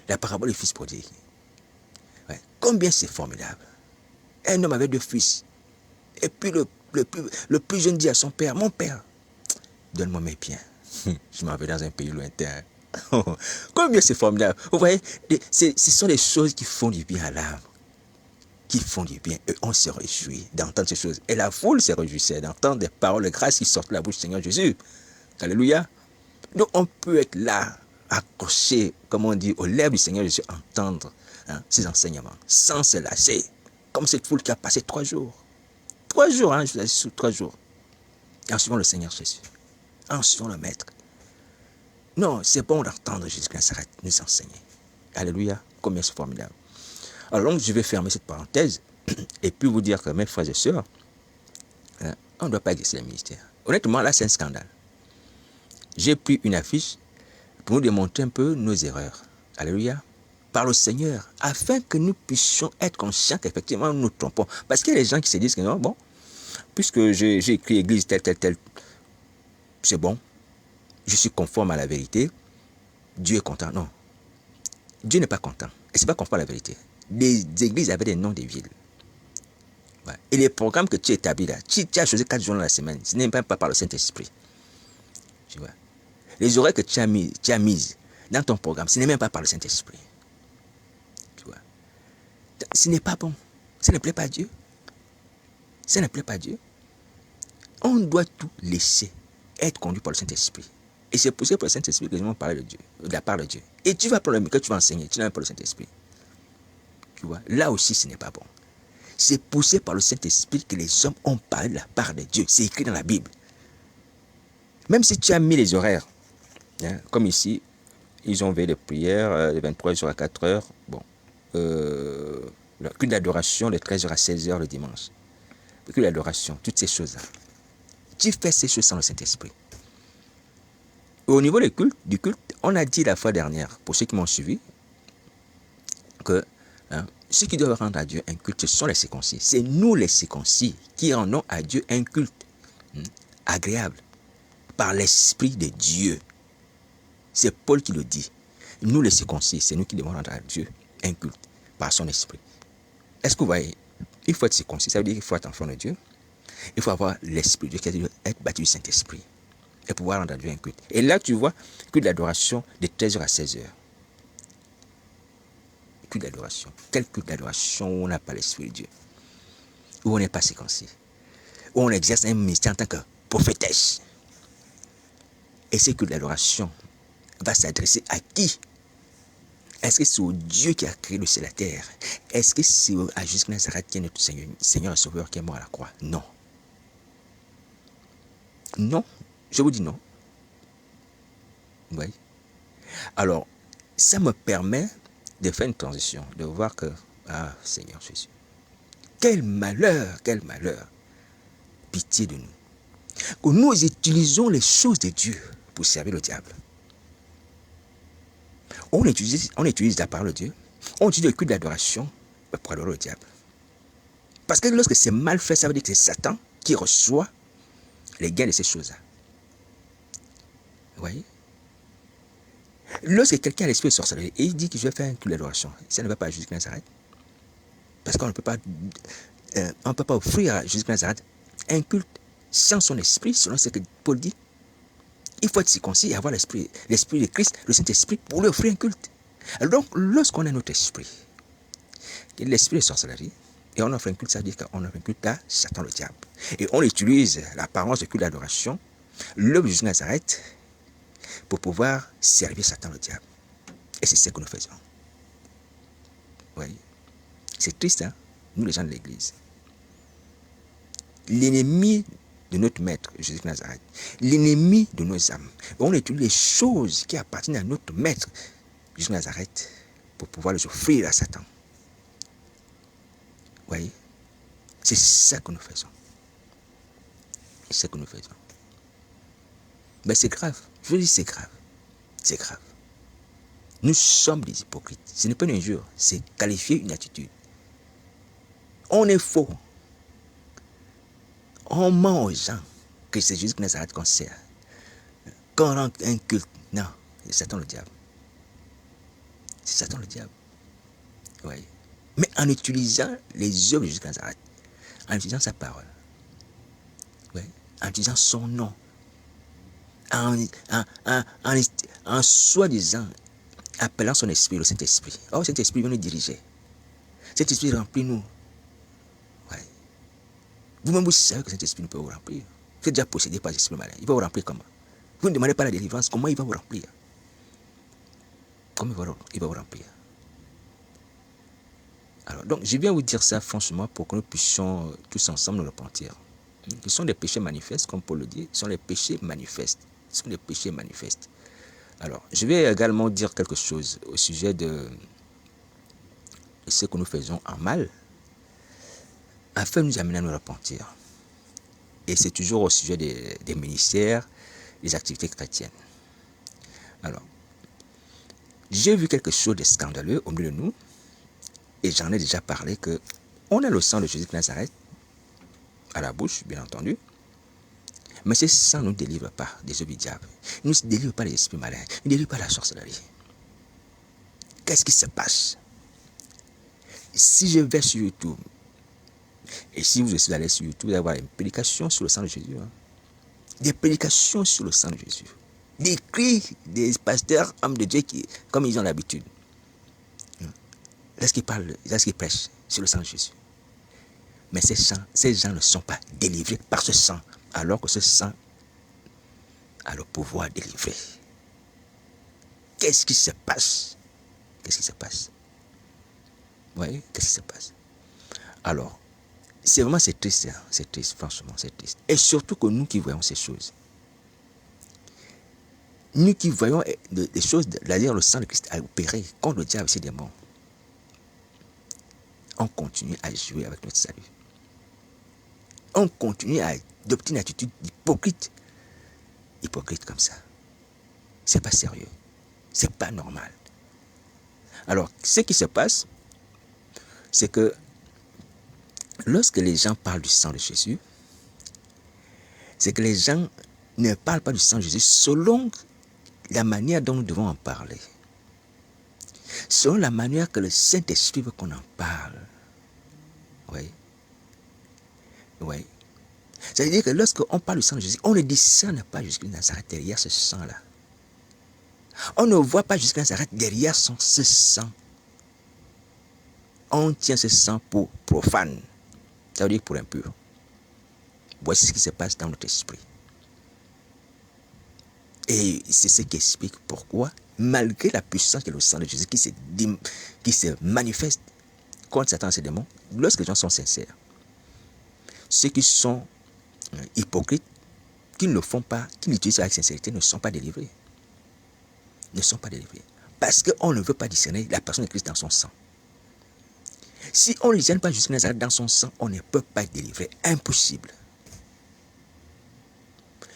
A: la parabole du fils prodigue. Ouais. Combien c'est formidable. Un homme avait 2 fils. Et puis le plus jeune dit à son père, mon père, donne-moi mes biens. Je m'en vais dans un pays lointain. Combien c'est formidable. Vous voyez, ce sont des choses qui font du bien à l'âme. Qui font du bien. Et on se réjouit d'entendre ces choses. Et la foule se réjouissait d'entendre des paroles de grâce qui sortent de la bouche du Seigneur Jésus. Alléluia. Donc on peut être là, accroché, comme on dit, aux lèvres du Seigneur Jésus, entendre ses enseignements, sans se lasser. Comme cette foule qui a passé 3 jours. 3 jours, je vous assure, 3 jours. En suivant le Seigneur Jésus. En suivant le Maître. Non, c'est bon d'entendre Jésus de Nazareth nous enseigner. Alléluia, combien c'est formidable. Alors donc, je vais fermer cette parenthèse et puis vous dire que mes frères et sœurs, on ne doit pas exercer le ministère. Honnêtement, là, c'est un scandale. J'ai pris une affiche pour nous démontrer un peu nos erreurs. Alléluia. Par le Seigneur, afin que nous puissions être conscients qu'effectivement nous nous trompons. Parce qu'il y a des gens qui se disent que non, bon, puisque j'ai écrit église telle, c'est bon, je suis conforme à la vérité, Dieu est content. Non, Dieu n'est pas content. Et ce n'est pas conforme à la vérité. Les églises avaient des noms des villes. Ouais. Et les programmes que tu établis là, tu as choisi 4 jours dans la semaine, ce n'est même pas par le Saint-Esprit. Tu vois. Les horaires que tu as mises dans ton programme, ce n'est même pas par le Saint-Esprit. Tu vois. Ce n'est pas bon. Ça ne plaît pas à Dieu. Ça ne plaît pas à Dieu. On doit tout laisser être conduit par le Saint-Esprit. Et c'est poussé par le Saint-Esprit que nous allons parler de la part de Dieu. Et tu vas prendre le micro, tu vas enseigner, tu n'as pas le Saint-Esprit. Tu vois, là aussi ce n'est pas bon. C'est poussé par le Saint-Esprit que les hommes ont parlé de la part de Dieu. C'est écrit dans la Bible. Même si tu as mis les horaires, comme ici, ils ont veillé de prière de 23h à 4h. Bon, le culte d'adoration de 13h à 16h le dimanche. Le culte d'adoration, toutes ces choses-là. Tu fais ces choses sans le Saint-Esprit. Au niveau du culte, on a dit la fois dernière, pour ceux qui m'ont suivi, que ceux qui doivent rendre à Dieu un culte, ce sont les circoncis. C'est nous les circoncis qui rendons à Dieu un culte agréable par l'Esprit de Dieu. C'est Paul qui le dit. Nous les circoncis, c'est nous qui devons rendre à Dieu un culte par son Esprit. Est-ce que vous voyez? Il faut être circoncis, ça veut dire qu'il faut être enfant de Dieu. Il faut avoir l'Esprit de Dieu, qui doit être bâti du Saint-Esprit. Et pouvoir rendre à Dieu un culte. Et là, tu vois, culte d'adoration de 13h à 16h. Culte d'adoration. Quel culte d'adoration où on n'a pas l'Esprit de Dieu? Où on n'est pas circoncis. Où on exerce un ministère en tant que prophétesse. Et ce culte d'adoration va s'adresser à qui? Est-ce que c'est au Dieu qui a créé le ciel et la terre? Est-ce que c'est à Jésus de Nazareth qui est notre Seigneur et Sauveur qui est mort à la croix? Non. Non. Je vous dis non. Vous voyez? Alors, ça me permet de faire une transition, de voir que, ah Seigneur Jésus, quel malheur, pitié de nous, que nous utilisons les choses de Dieu pour servir le diable. On utilise la parole de Dieu, on utilise le culte d'adoration pour adorer le diable. Parce que lorsque c'est mal fait, ça veut dire que c'est Satan qui reçoit les gains de ces choses-là. Vous voyez? Lorsque quelqu'un a l'esprit de sorcellerie et il dit que je vais faire un culte d'adoration, ça ne va pas à Jésus de Nazareth. Parce qu'on ne peut pas offrir à Jésus de Nazareth un culte sans son esprit, selon ce que Paul dit. Il faut être circoncis et avoir l'esprit de Christ, le Saint-Esprit, pour lui offrir un culte. Alors donc, lorsqu'on a notre esprit, l'esprit de sorcellerie, Et on offre un culte, ça veut dire qu'on offre un culte à Satan le diable. Et on utilise l'apparence de culte d'adoration, l'œuvre de Jésus de Nazareth, pour pouvoir servir Satan le diable. Et c'est ce que nous faisons. Oui. C'est triste, hein? Nous les gens de l'église. L'ennemi de notre maître, Jésus de Nazareth, l'ennemi de nos âmes. On utilise les choses qui appartiennent à notre maître, Jésus de Nazareth, pour pouvoir les offrir à Satan. Vous voyez? C'est ça que nous faisons. C'est ce que nous faisons. Mais c'est grave. Je veux dire, c'est grave. C'est grave. Nous sommes des hypocrites. Ce n'est pas une injure, c'est qualifier une attitude. On est faux. On ment aux gens que c'est Jésus de Nazareth qu'on sert. Quand on rend un culte, non, c'est Satan le diable. C'est Satan le diable. Oui. Mais en utilisant les œuvres de Jésus de Nazareth, en utilisant sa parole, oui, en utilisant son nom, en soi-disant appelant son esprit, le Saint-Esprit. Oh, Saint-Esprit vient nous diriger. Saint-Esprit remplit nous. Ouais. Vous-même, vous savez que Saint-Esprit ne peut vous remplir. Vous êtes déjà possédé par l'esprit malin. Il va vous remplir comment? Vous ne demandez pas la délivrance, comment il va vous remplir? Comment il va vous remplir? Alors, donc, je viens vous dire ça franchement pour que nous puissions tous ensemble nous repentir. Ce sont des péchés manifestes, comme Paul le dit. Ce sont des péchés manifestes. Ce sont des péchés manifestes. Alors, je vais également dire quelque chose au sujet de ce que nous faisons en mal, afin de nous amener à nous repentir. Et c'est toujours au sujet des ministères, des activités chrétiennes. Alors, j'ai vu quelque chose de scandaleux au milieu de nous, et j'en ai déjà parlé, que on a le sang de Jésus de Nazareth à la bouche, bien entendu, mais ce sang ne nous délivre pas des œuvres du diable. Il ne nous délivre pas des esprits malins, il ne délivre pas la sorcellerie. Qu'est-ce qui se passe? Si je vais sur YouTube, et si vous êtes allé sur YouTube, vous allez avoir une prédication sur le sang de Jésus. Hein? Des prédications sur le sang de Jésus. Des cris des pasteurs, hommes de Dieu, comme ils ont l'habitude. Lorsqu'ils parlent, lorsqu'ils prêchent sur le sang de Jésus. Mais ces gens ne sont pas délivrés par ce sang, alors que ce sang a le pouvoir de délivrer. Qu'est-ce qui se passe? Qu'est-ce qui se passe? Vous voyez? Qu'est-ce qui se passe? Alors, c'est triste, hein? C'est triste, franchement, c'est triste. Et surtout que nous qui voyons ces choses, nous qui voyons des choses, c'est-à-dire le sang de Christ a opéré contre le diable et ses démons, on continue à jouer avec notre salut. On continue à adopter une attitude hypocrite. Hypocrite comme ça. C'est pas sérieux. C'est pas normal. Alors, ce qui se passe, c'est que lorsque les gens parlent du sang de Jésus, c'est que les gens ne parlent pas du sang de Jésus selon la manière dont nous devons en parler. Selon la manière que le Saint-Esprit veut qu'on en parle. Oui. Oui. Ça veut dire que lorsqu'on parle du sang de Jésus, on ne discerne pas Jésus de Nazareth derrière ce sang-là. On ne voit pas Jésus de Nazareth derrière ce sang. On tient ce sang pour profane. Ça veut dire pour impur. Voici ce qui se passe dans notre esprit. Et c'est ce qui explique pourquoi, malgré la puissance que le sang de Jésus qui se manifeste contre Satan et ses démons, lorsque les gens sont sincères, ceux qui sont hypocrites, qui ne le font pas, qui l'utilisent avec sincérité, ne sont pas délivrés. Ne sont pas délivrés. Parce qu'on ne veut pas discerner la personne de Christ dans son sang. Si on ne discerne pas Jésus de Nazareth dans son sang, on ne peut pas être délivré. Impossible.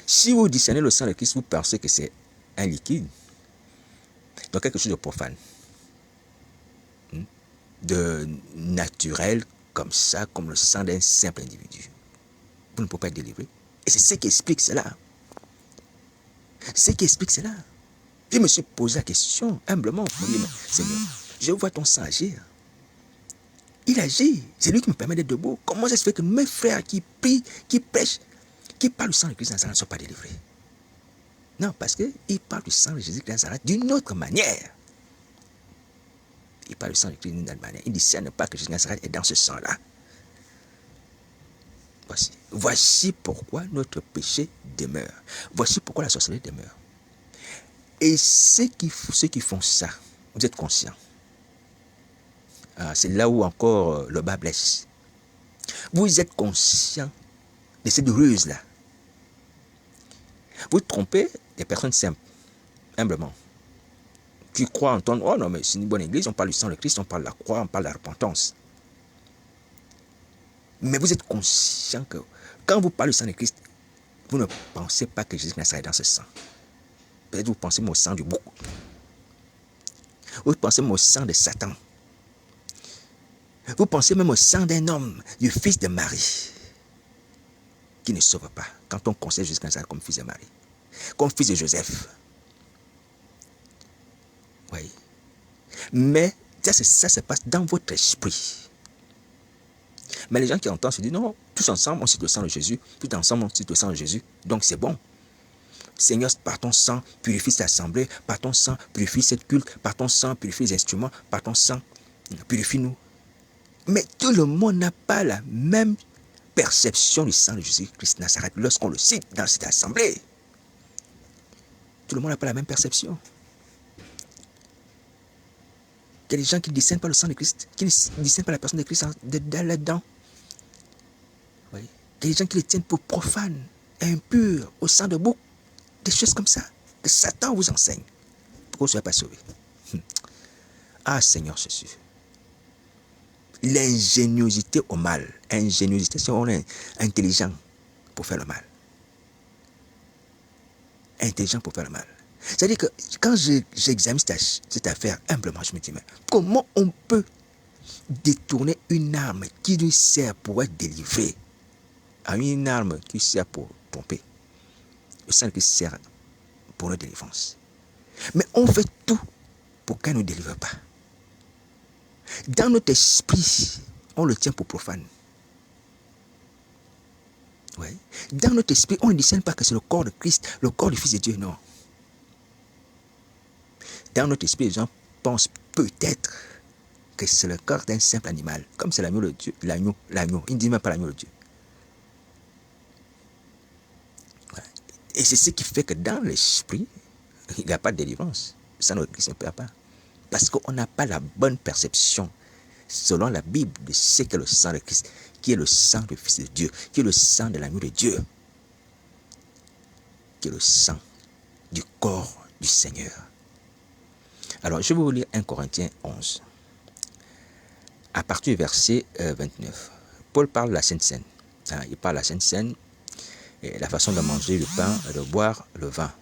A: Si vous discernez le sang de Christ, vous pensez que c'est un liquide, donc quelque chose de profane, de naturel, comme ça, comme le sang d'un simple individu. Vous ne pouvez pas être délivré. Et c'est ce qui explique cela. Ce qui explique cela. Je me suis posé la question, humblement, Seigneur, je vois ton sang agir. Il agit. C'est lui qui me permet d'être debout. Comment ça se fait que mes frères qui prient, qui prêchent, qui parlent du sang de Christ de Nazareth ne sont pas délivrés? Non, parce qu'ils parlent du sang de Jésus de Nazareth d'une autre manière. Ils parlent du sang de Christ d'une autre manière. Ils ne discernent pas que Jésus de Nazareth est dans ce sang-là. Voici pourquoi notre péché demeure. Voici pourquoi la sorcellerie demeure. Et ceux qui font ça, vous êtes conscients. C'est là où encore le bas blesse. Vous êtes conscient de cette ruse-là. Vous trompez des personnes simples, humblement, qui croient entendre, oh non, mais c'est une bonne église, on parle du sang de Christ, on parle de la croix, on parle de la repentance. Mais vous êtes conscient que quand vous parlez du sang de Christ, vous ne pensez pas que Jésus est dans ce sang. Peut-être vous pensez au sang du bouc. Vous pensez même au sang de Satan. Vous pensez même au sang d'un homme, du fils de Marie, qui ne sauve pas. Quand on conseille Jésus comme fils de Marie, comme fils de Joseph. Oui. Mais ça se passe dans votre esprit. Mais les gens qui entendent se disent, non, tous ensemble, on cite le sang de Jésus. Tous ensemble, on cite le sang de Jésus. Donc c'est bon. Seigneur, par ton sang, purifie cette assemblée. Par ton sang, purifie cette culte. Par ton sang, purifie les instruments. Par ton sang, purifie-nous. Mais tout le monde n'a pas la même perception du sang de Jésus-Christ Nazareth lorsqu'on le cite dans cette assemblée. Tout le monde n'a pas la même perception. Il y a des gens qui ne discernent pas le sang de Christ, qui ne discernent pas la personne de Christ là-dedans. Oui. Il y a des gens qui le tiennent pour profane, impur, au sang de bouc. Des choses comme ça, que Satan vous enseigne, pour que vous ne soyez pas sauvés. Ah Seigneur Jésus. L'ingéniosité au mal. Ingéniosité, c'est on est intelligent pour faire le mal. Intelligent pour faire le mal. C'est-à-dire que quand j'examine cette affaire humblement, je me dis, mais comment on peut détourner une arme qui lui sert pour être délivré à une arme qui sert pour tromper? Le sang qui sert pour notre délivrance. Mais on fait tout pour qu'elle ne nous délivre pas. Dans notre esprit, on le tient pour profane. Ouais. Dans notre esprit, on ne discerne pas que c'est le corps de Christ, le corps du Fils de Dieu, non. Dans notre esprit, les gens pensent peut-être que c'est le corps d'un simple animal, comme c'est l'agneau de Dieu, l'agneau, ils ne disent même pas l'agneau de Dieu. Ouais. Et c'est ce qui fait que dans l'esprit, il n'y a pas de délivrance. Ça ne Christ ne peut pas. Parce qu'on n'a pas la bonne perception, selon la Bible, de ce qu'est le sang de Christ, qui est le sang du Fils de Dieu, qui est le sang de l'agneau de Dieu, qui est le sang du corps du Seigneur. Alors, je vais vous lire 1 Corinthiens 11. À partir du verset 29. Paul parle de la Sainte Seine. Il parle de la Sainte Seine, et la façon de manger le pain et de boire le vin.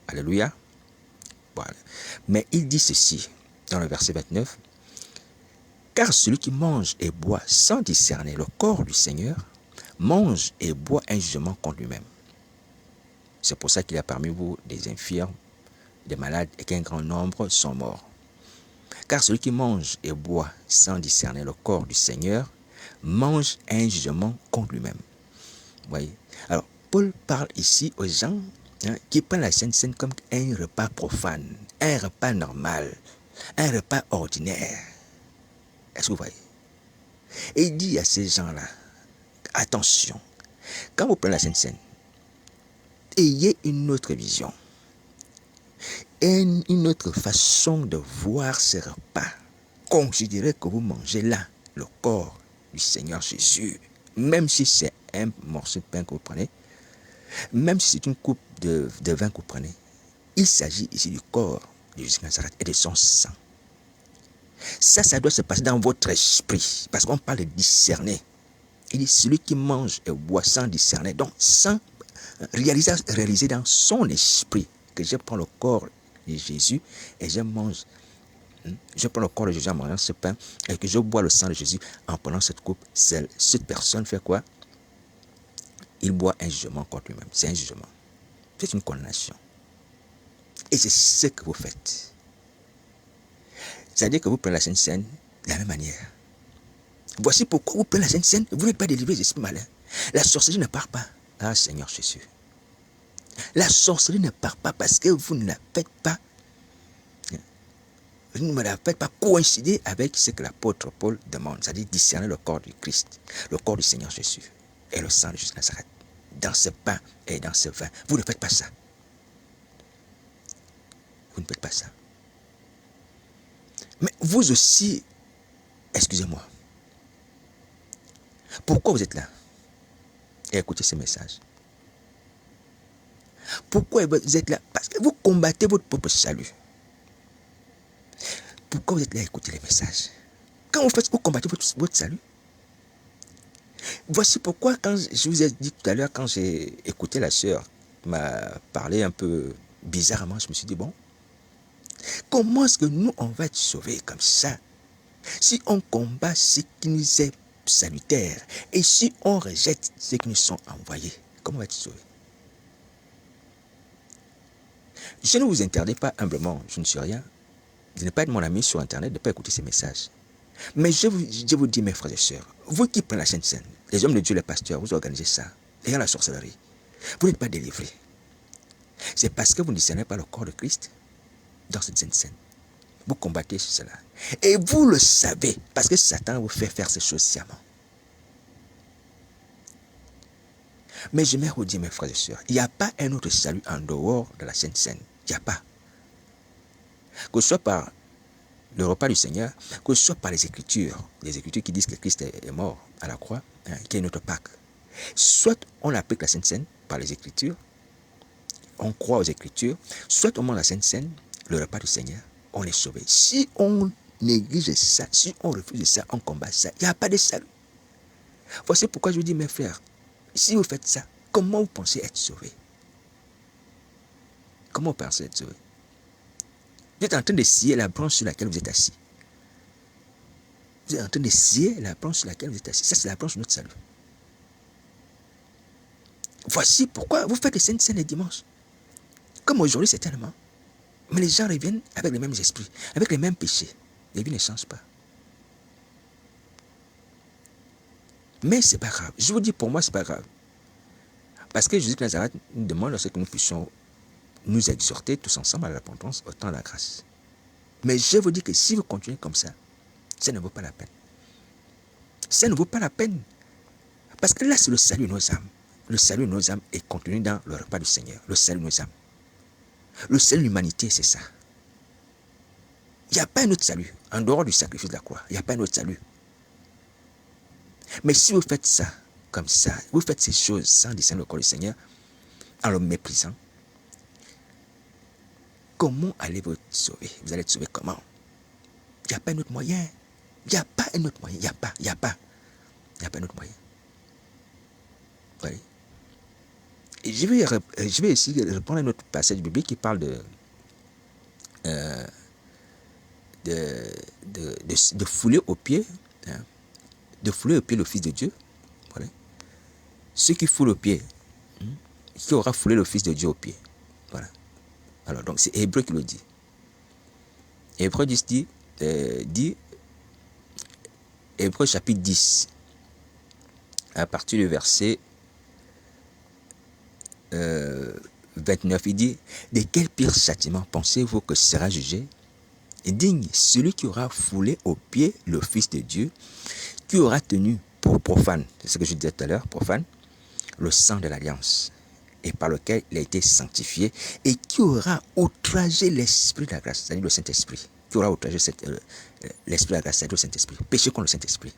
A: Alléluia. Voilà. Mais il dit ceci, dans le verset 29. Car celui qui mange et boit sans discerner le corps du Seigneur, mange et boit un jugement contre lui-même. C'est pour ça qu'il y a parmi vous des infirmes, des malades et qu'un grand nombre sont morts. Car celui qui mange et boit sans discerner le corps du Seigneur, mange un jugement contre lui-même. Voyez. Alors, Paul parle ici aux gens qui prennent la Sainte Seine comme un repas profane, un repas normal, un repas ordinaire. Est-ce que vous voyez? Et il dit à ces gens-là, attention, quand vous prenez la Sainte Seine, ayez une autre vision, une autre façon de voir ce repas. Considérez que vous mangez là le corps du Seigneur Jésus, même si c'est un morceau de pain que vous prenez, même si c'est une coupe de vin que vous prenez. Il s'agit ici du corps de Jésus Nazareth et de son sang. Ça doit se passer dans votre esprit, parce qu'on parle de discerner. Il dit celui qui mange et boit sans discerner, donc sans réaliser dans son esprit que je prends le corps de Jésus et je mange. Je prends le corps de Jésus en mangeant ce pain et que je bois le sang de Jésus en prenant cette coupe. Cette personne fait quoi? Il boit un jugement contre lui-même. C'est un jugement. C'est une condamnation. Et c'est ce que vous faites. C'est-à-dire que vous prenez la Sainte Seine de la même manière. Voici pourquoi vous prenez la Sainte Seine, vous n'êtes pas délivré des esprits malins. La sorcellerie ne part pas. Ah Seigneur Jésus. La sorcellerie ne part pas parce que vous ne la faites pas. Vous ne la faites pas coïncider avec ce que l'apôtre Paul demande, c'est-à-dire discerner le corps du Christ, le corps du Seigneur Jésus. et le sang de Jésus de Nazareth. Dans ce pain et dans ce vin. Vous ne faites pas ça. Vous ne faites pas ça. Mais vous aussi, excusez-moi, pourquoi vous êtes là et écoutez ces messages? Pourquoi vous êtes là? Parce que vous combattez votre propre salut. Pourquoi vous êtes là à écouter les messages? Quand vous faites, vous combattez votre salut. Voici pourquoi, quand je vous ai dit tout à l'heure, quand j'ai écouté la sœur qui m'a parlé un peu bizarrement, je me suis dit, bon, comment est-ce que nous, on va être sauvés comme ça? Si on combat ce qui nous est salutaire et si on rejette ceux qui nous sont envoyés, comment on va être sauvés? Je ne vous interdis pas humblement, je ne suis rien, de ne pas être mon ami sur Internet, de ne pas écouter ces messages. Mais je vous dis, mes frères et sœurs, vous qui prenez la Sainte Seine, les hommes de Dieu, les pasteurs, vous organisez ça, ayant la sorcellerie, vous n'êtes pas délivrés. C'est parce que vous ne discernez pas le corps de Christ dans cette Sainte Seine. Vous combattez cela. Et vous le savez, parce que Satan vous fait faire ces choses sciemment. Mais j'aimerais vous dire, mes frères et sœurs, il n'y a pas un autre salut en dehors de la Sainte Seine. Il n'y a pas. Que ce soit par le repas du Seigneur, que ce soit par les Écritures qui disent que Christ est mort à la croix, qu'il y a une autre Pâque. Soit on applique la Sainte Seine par les Écritures, on croit aux Écritures, soit on mange la Sainte Seine, le repas du Seigneur, on est sauvé. Si on néglige ça, si on refuse ça, on combat ça, il n'y a pas de salut. Voici pourquoi je vous dis, mes frères, si vous faites ça, comment vous pensez être sauvé? Comment vous pensez être sauvé? Vous êtes en train de scier la branche sur laquelle vous êtes assis. Vous êtes en train de scier la branche sur laquelle vous êtes assis. Ça, c'est la branche de notre salut. Voici pourquoi vous faites les Saintes Seines les dimanches. Comme aujourd'hui, certainement. Mais les gens reviennent avec les mêmes esprits, avec les mêmes péchés. Les vies ne changent pas. Mais ce n'est pas grave. Je vous dis, pour moi, ce n'est pas grave. Parce que Jésus de Nazareth nous demande à ce que nous puissions nous exhorter tous ensemble à la repentance, au temps de la grâce. Mais je vous dis que si vous continuez comme ça ne vaut pas la peine. Ça ne vaut pas la peine. Parce que là, c'est le salut de nos âmes. Le salut de nos âmes est contenu dans le repas du Seigneur. Le salut de nos âmes. Le salut de l'humanité, c'est ça. Il n'y a pas un autre salut. En dehors du sacrifice de la croix, il n'y a pas un autre salut. Mais si vous faites ça, comme ça, vous faites ces choses sans discerner le corps du Seigneur, en le méprisant, comment allez-vous être sauvé? Vous allez être sauvé comment? Il n'y a pas un autre moyen. Il n'y a pas un autre moyen. Il n'y a pas un autre moyen. Oui. Et je vais essayer de reprendre un autre passage biblique qui parle de fouler aux pieds, hein, de fouler aux pieds le Fils de Dieu. Voilà. Ceux qui foulent aux pieds, qui aura foulé le Fils de Dieu aux pieds. Voilà. Alors, donc, c'est Hébreu qui le dit. Hébreu dit Hébreu chapitre 10, à partir du verset 29, il dit: de quel pire châtiment pensez-vous que sera jugé digne celui qui aura foulé aux pieds le Fils de Dieu, qui aura tenu pour profane, c'est ce que je disais tout à l'heure, profane, le sang de l'alliance, et par lequel il a été sanctifié, et qui aura outragé l'Esprit de la grâce, c'est-à-dire le Saint-Esprit, qui aura outragé l'Esprit de la grâce, c'est-à-dire le Saint-Esprit, péché contre le Saint-Esprit.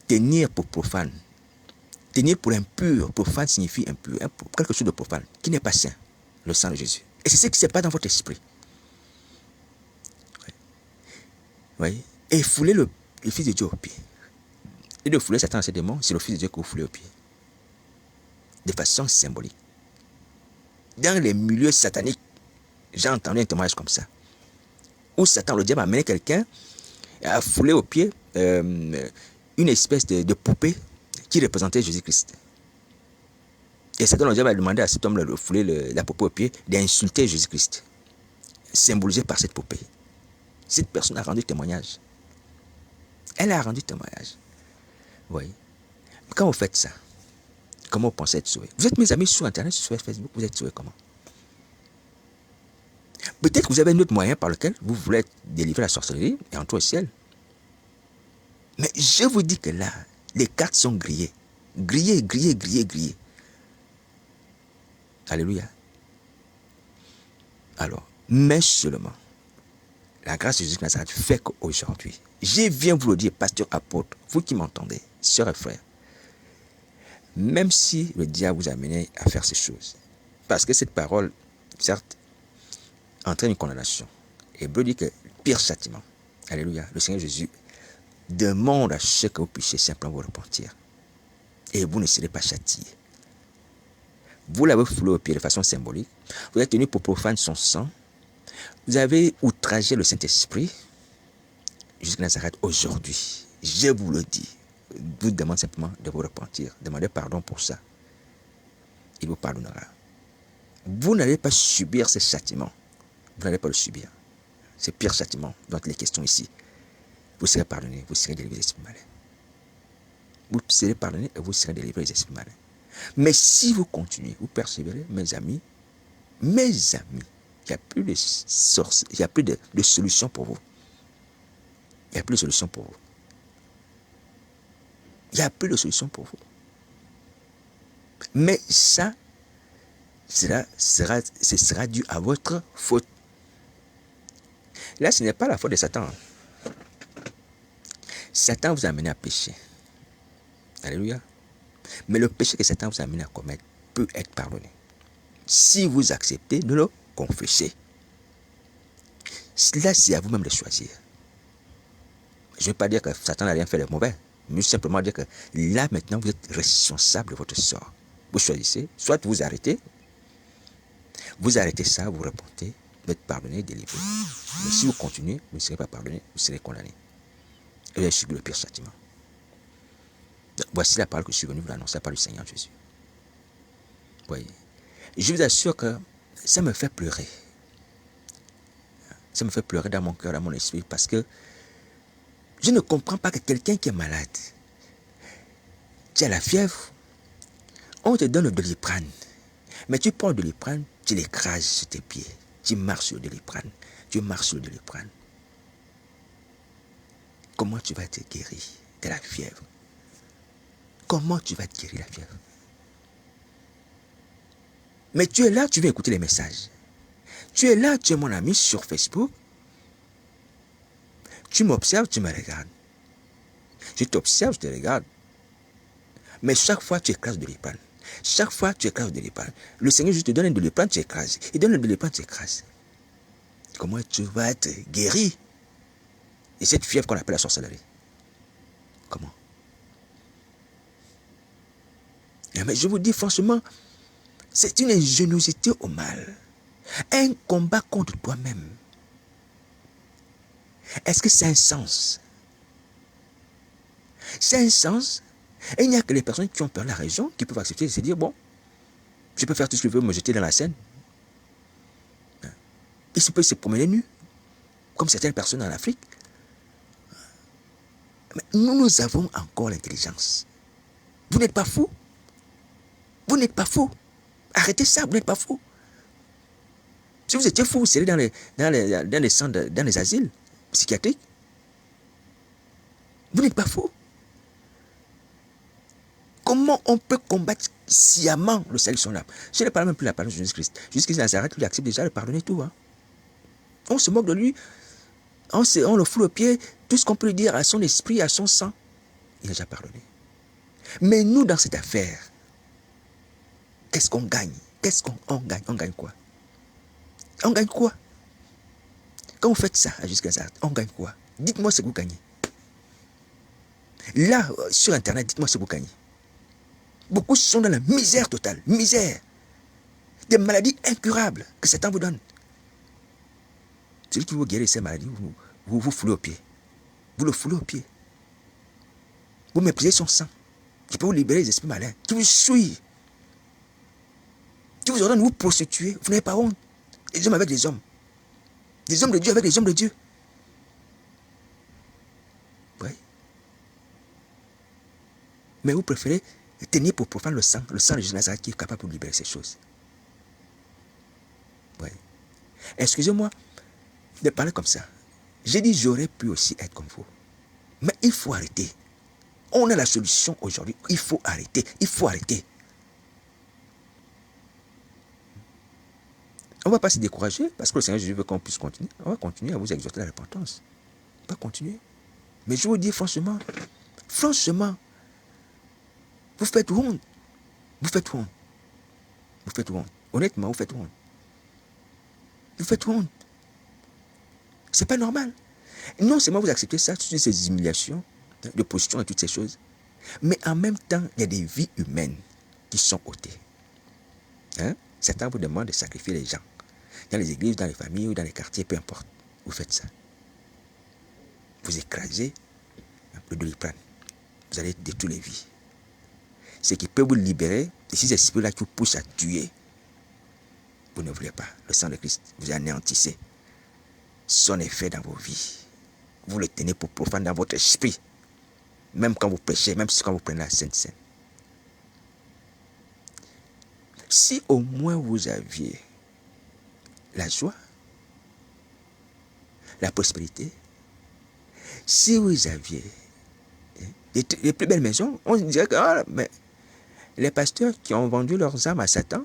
A: Tenir pour profane, tenir pour impur, profane signifie impur, quelque chose de profane, qui n'est pas saint, le sang de Jésus. Et c'est ce qui ne s'est pas dans votre esprit. Oui. Et fouler le Fils de Dieu au pied. Et de fouler Satan à ses démons, c'est le Fils de Dieu que vous foulez au pied. De façon symbolique. Dans les milieux sataniques, j'ai entendu un témoignage comme ça. Où Satan, le diable, a amené quelqu'un à fouler au pied une espèce de poupée qui représentait Jésus-Christ. Et Satan, le diable, a demandé à cet homme de fouler la poupée au pied, d'insulter Jésus-Christ, symbolisé par cette poupée. Cette personne a rendu témoignage. Elle a rendu témoignage. Oui. Quand vous faites ça, comment vous pensez être sauvé? Vous êtes mes amis sur Internet, sur Facebook, vous êtes sauvé comment? Peut-être que vous avez un autre moyen par lequel vous voulez être délivré de la sorcellerie et entrer au ciel. Mais je vous dis que là, les cartes sont grillées. Griller, griller, griller, griller. Alléluia. Alors, mais seulement, la grâce de Jésus de Nazareth fait qu'aujourd'hui, je viens vous le dire, pasteur, apôtre, vous qui m'entendez, sœurs et frères, même si le diable vous a amené à faire ces choses, parce que cette parole, certes, entraîne une condamnation. Hébreu dit que le pire châtiment, alléluia, le Seigneur Jésus demande à ceux que vous puissiez simplement vous repentir. Et vous ne serez pas châtiés. Vous l'avez foulé au pied de façon symbolique. Vous êtes tenu pour profane son sang. Vous avez outragé le Saint-Esprit jusqu'à Nazareth aujourd'hui. Je vous le dis. Je vous demande simplement de vous repentir. Demandez pardon pour ça. Il vous pardonnera. Vous n'allez pas subir ce châtiment. Vous n'allez pas le subir. C'est pire châtiment dont il est question ici. Vous serez pardonné, vous serez délivré des esprits malins. Vous serez pardonné et vous serez délivré des esprits malins. Mais si vous continuez, vous persévérez, mes amis, il n'y a plus de source, il n'y a plus de solution pour vous. Il n'y a plus de solution pour vous. Il n'y a plus de solution pour vous. Mais ça, ce sera dû à votre faute. Là, ce n'est pas la faute de Satan. Satan vous a amené à pécher. Alléluia. Mais le péché que Satan vous a amené à commettre peut être pardonné. Si vous acceptez de le confesser. Cela, c'est à vous-même de choisir. Je ne vais pas dire que Satan n'a rien fait de mauvais. Mais simplement dire que là, maintenant, vous êtes responsable de votre sort. Vous choisissez. Soit vous arrêtez. Vous arrêtez ça, vous repentez. Vous êtes pardonné, délivré. Mais si vous continuez, vous ne serez pas pardonné, vous serez condamné. Et vous allez subir le pire châtiment. Voici la parole que je suis venu vous annoncer par le Seigneur Jésus. Voyez. Je vous assure que ça me fait pleurer. Ça me fait pleurer dans mon cœur, dans mon esprit, parce que je ne comprends pas que quelqu'un qui est malade, tu as la fièvre, on te donne le Doliprane. Mais tu prends le Doliprane, tu l'écrases sur tes pieds. Tu marches sur le Doliprane. Tu marches sur le Doliprane. Comment tu vas être guéri de la fièvre? Comment tu vas te guérir la fièvre? Mais tu es là, tu viens écouter les messages. Tu es là, tu es mon ami sur Facebook. Tu m'observes, tu me regardes. Je t'observe, je te regarde. Mais chaque fois, tu écrases de l'épreuve. Chaque fois, tu écrases de l'épreuve. Le Seigneur juste te donne de l'épreuve, tu écrases. Il donne de l'épreuve, tu écrases. Comment tu vas être guéri de cette fièvre qu'on appelle la sorcellerie? Comment? Mais je vous dis franchement, c'est une ingéniosité au mal. Un combat contre toi-même. Est-ce que c'est un sens? C'est un sens. Et il n'y a que les personnes qui ont peur de la région qui peuvent accepter et se dire, bon, je peux faire tout ce que je veux, me jeter dans la Seine. Il peut se promener nu, comme certaines personnes en Afrique. Mais nous avons encore l'intelligence. Vous n'êtes pas fous. Vous n'êtes pas fous. Arrêtez ça, vous n'êtes pas fous. Si vous étiez fous, vous seriez dans les centres, dans les asiles psychiatriques. Vous n'êtes pas fous. Comment on peut combattre sciemment le salut de son âme? Je ne parle même plus de la parole de Jésus-Christ. Jésus-Christ de Nazareth, lui, accepte déjà de pardonner tout. Hein. On se moque de lui. On le fout au pied. Tout ce qu'on peut lui dire à son esprit, à son sang, il a déjà pardonné. Mais nous, dans cette affaire, qu'est-ce qu'on gagne? Qu'est-ce qu'on gagne? On gagne quoi? On gagne quoi? Quand vous faites ça à Jésus-Christ de Nazareth, on gagne quoi? Dites-moi ce que vous gagnez. Là, sur Internet, dites-moi ce que vous gagnez. Beaucoup sont dans la misère totale. Misère. Des maladies incurables que Satan vous donne. Celui qui vous guérit ces maladies, vous foulez au pied. Vous le foulez au pied. Vous méprisez son sang. Qui peut vous libérer des esprits malins. Qui vous suit. Qui vous ordonne de vous prostituer. Vous n'avez pas honte. Les hommes avec les hommes. Des hommes de Dieu avec les hommes de Dieu. Oui. Mais vous préférez tenir pour profane le sang de Jésus de Nazareth qui est capable de vous libérer ces choses. Oui. Excusez-moi de parler comme ça. J'ai dit j'aurais pu aussi être comme vous. Mais il faut arrêter. On a la solution aujourd'hui. Il faut arrêter. Il faut arrêter. On ne va pas se décourager parce que le Seigneur Jésus veut qu'on puisse continuer. On va continuer à vous exhorter à la repentance. On va continuer. Mais je vous dis franchement, vous faites honte. Vous faites honte. Vous faites honte. Honnêtement, vous faites honte. Vous faites honte. C'est pas normal. Non seulement vous acceptez ça, toutes ces humiliations, de position et toutes ces choses, mais en même temps, il y a des vies humaines qui sont ôtées. Hein? Certains vous demandent de sacrifier les gens. Dans les églises, dans les familles ou dans les quartiers, peu importe. Vous faites ça. Vous écrasez le Doliprane. Vous allez détruire les vies. Ce qui peut vous libérer, et si ces esprits-là qui vous poussent à tuer, vous ne voulez pas. Le sang de Christ, vous anéantissez son effet dans vos vies. Vous le tenez pour profane dans votre esprit. Même quand vous prêchez, même quand vous prenez la Sainte Seine. Si au moins vous aviez la joie, la prospérité, si vous aviez les plus belles maisons, on dirait que mais les pasteurs qui ont vendu leurs âmes à Satan,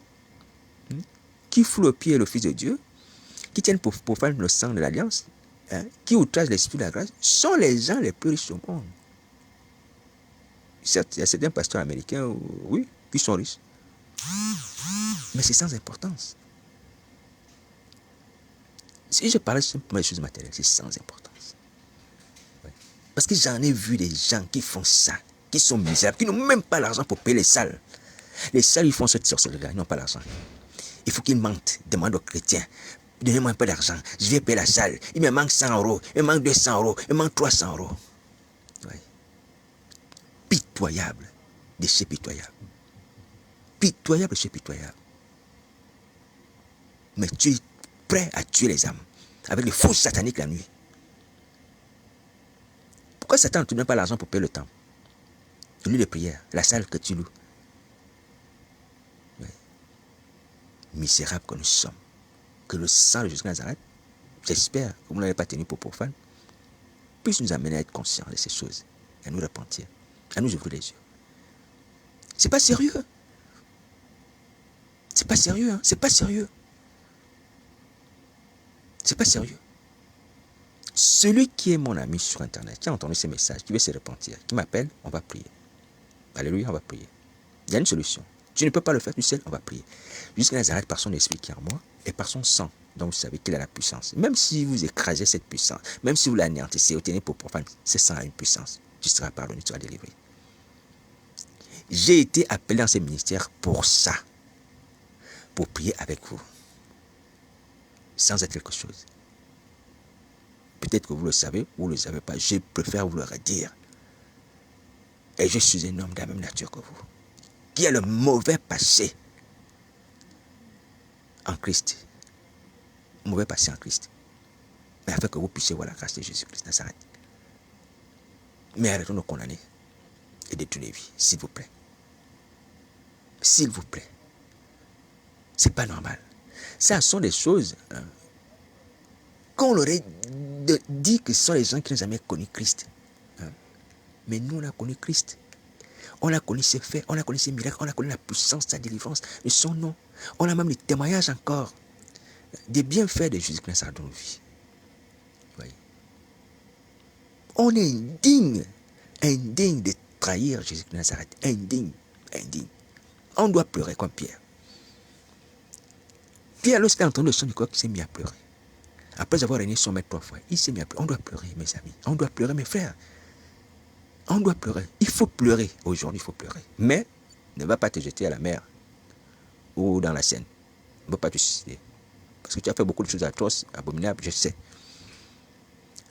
A: qui foulent au pied le Fils de Dieu, qui tiennent pour profane le sang de l'Alliance, qui outragent l'Esprit de la grâce, sont les gens les plus riches au monde. Certes, il y a certains pasteurs américains, oui, qui sont riches. Mais c'est sans importance. Si je parlais simplement des choses matérielles, c'est sans importance. Parce que j'en ai vu des gens qui font ça, qui sont misérables, qui n'ont même pas l'argent pour payer les salles. Les salles, ils font cette sorcellerie-là, ils n'ont pas l'argent. Il faut qu'ils mentent, demandent aux chrétiens, donnez-moi un peu d'argent, je vais payer la salle. Il me manque 100 euros, il me manque 200 euros, il me manque 300 euros. Oui. Pitoyable, de chez pitoyable. Pitoyable de chez pitoyable. Mais tu es prêt à tuer les âmes avec les fous sataniques la nuit. Pourquoi Satan ne te donne pas l'argent pour payer le temple, le lieu de prière, la salle que tu loues? Oui. Misérables que nous sommes. Que le sang de Jésus de Nazareth, j'espère que vous ne l'avez pas tenu pour profane, puisse nous amener à être conscients de ces choses, à nous repentir, à nous ouvrir les yeux. C'est pas sérieux. C'est pas sérieux, hein? C'est pas sérieux. C'est pas sérieux. Celui qui est mon ami sur Internet, qui a entendu ces messages, qui veut se repentir, qui m'appelle, on va prier. Alléluia, on va prier. Il y a une solution. Tu ne peux pas le faire tout seul, on va prier. Jusqu'à Nazareth, par son esprit qui est en moi, et par son sang, dont vous savez qu'il a la puissance. Même si vous écrasez cette puissance, même si vous l'anéantissez, vous tenez pour profane, ce sang a une puissance. Tu seras pardonné, tu seras délivré. J'ai été appelé dans ces ministères pour ça. Pour prier avec vous. Sans être quelque chose. Peut-être que vous le savez, ou vous ne le savez pas. Je préfère vous le redire. Et je suis un homme de la même nature que vous. Qui a le mauvais passé en Christ. Mauvais passé en Christ. Mais afin que vous puissiez voir la grâce de Jésus-Christ Nazareth. Mais arrêtons de condamner et de tuer les vies, s'il vous plaît. S'il vous plaît. C'est pas normal. Ça sont des choses qu'on aurait dit que ce sont les gens qui n'ont jamais connu Christ. Mais nous, on a connu Christ. On a connu ses faits, on a connu ses miracles, on a connu la puissance de sa délivrance, de son nom. On a même les témoignages encore des bienfaits de Jésus-Christ dans nos vies. Voyez. On est indigne de trahir Jésus-Christ de Nazareth. Indigne. On doit pleurer comme Pierre. Pierre, lorsqu'il a entendu le son du corps, il s'est mis à pleurer. Après avoir régné son maître 3 fois, il s'est mis à pleurer. On doit pleurer, mes amis. On doit pleurer, mes frères. On doit pleurer. Il faut pleurer. Aujourd'hui, il faut pleurer. Mais ne va pas te jeter à la mer ou dans la Seine. Ne va pas te suicider. Parce que tu as fait beaucoup de choses atroces, abominables, je sais.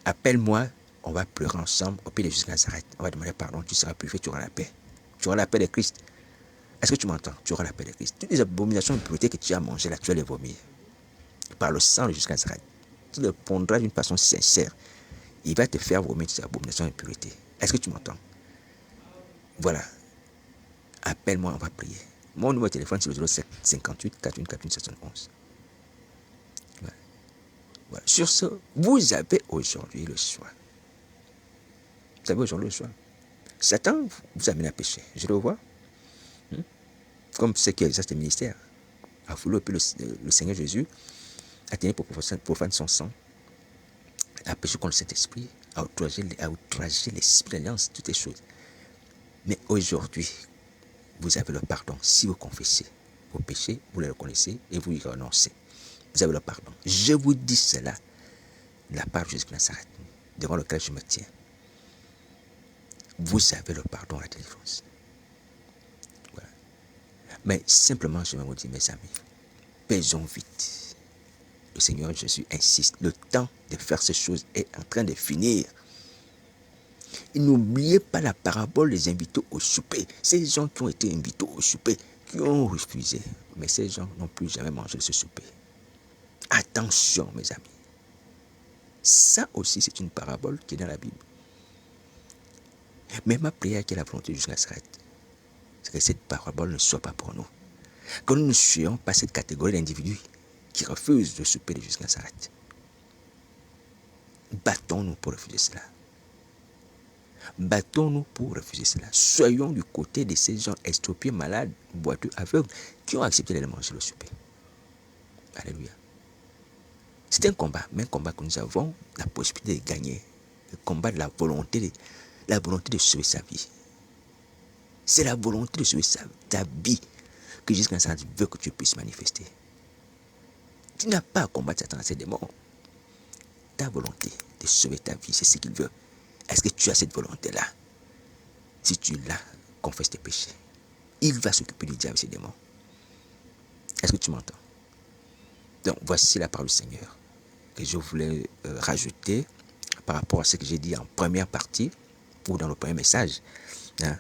A: Appelle-moi, on va pleurer ensemble au pied de Jésus de Nazareth. On va demander pardon, tu seras purifié, tu auras la paix. Tu auras la paix de Christ. Est-ce que tu m'entends? Tu auras la paix de Christ. Toutes les abominations de pureté que tu as mangées, là, tu vas les vomir. Par le sang de Jésus de Nazareth. Tu le prendras d'une façon sincère. Il va te faire vomir ces abominations de pureté. Est-ce que tu m'entends? Voilà. Appelle-moi, on va prier. Mon numéro de téléphone, c'est le 0758 41 41 71. Voilà. Sur ce, vous avez aujourd'hui le choix. Vous avez aujourd'hui le choix. Satan vous amène à pécher. Je le vois. Comme ceux qui exercent le ministère. A voulu le Seigneur Jésus a tenu pour profane son sang, a péché contre le Saint-Esprit, a outragé l'Esprit d'Alliance, toutes les choses. Mais aujourd'hui, vous avez le pardon. Si vous confessez vos péchés, vous les reconnaissez et vous y renoncez. Vous avez le pardon. Je vous dis cela de la part de Jésus de Nazareth, devant lequel je me tiens. Vous avez le pardon à la délivrance. Voilà. Mais simplement, je vais vous dire, mes amis, pesons vite. Le Seigneur Jésus insiste. Le temps de faire ces choses est en train de finir. Et n'oubliez pas la parabole des invités au souper. Ces gens qui ont été invités au souper, qui ont refusé. Mais ces gens n'ont plus jamais mangé de ce souper. Attention, mes amis. Ça aussi, c'est une parabole qui est dans la Bible. Mais ma prière qui est la volonté de Jésus Nazareth, c'est que cette parabole ne soit pas pour nous. Que nous ne soyons pas cette catégorie d'individus qui refusent le souper de Jésus Nazareth. Battons-nous pour refuser cela. Battons-nous pour refuser cela. Soyons du côté de ces gens estropiés, malades, boiteux, aveugles, qui ont accepté d'aller manger le souper. Alléluia. C'est un combat, mais un combat que nous avons la possibilité de gagner. Le combat de la volonté de sauver sa vie. C'est la volonté de sauver ta vie que Jésus Nazareth veut que tu puisses manifester. Tu n'as pas à combattre Satan à ses démons. Ta volonté de sauver ta vie, c'est ce qu'il veut. Est-ce que tu as cette volonté-là? Si tu l'as, confesse tes péchés. Il va s'occuper du diable et ses démons. Est-ce que tu m'entends? Donc, voici la parole du Seigneur que je voulais rajouter par rapport à ce que j'ai dit en première partie ou dans le premier message. Hein,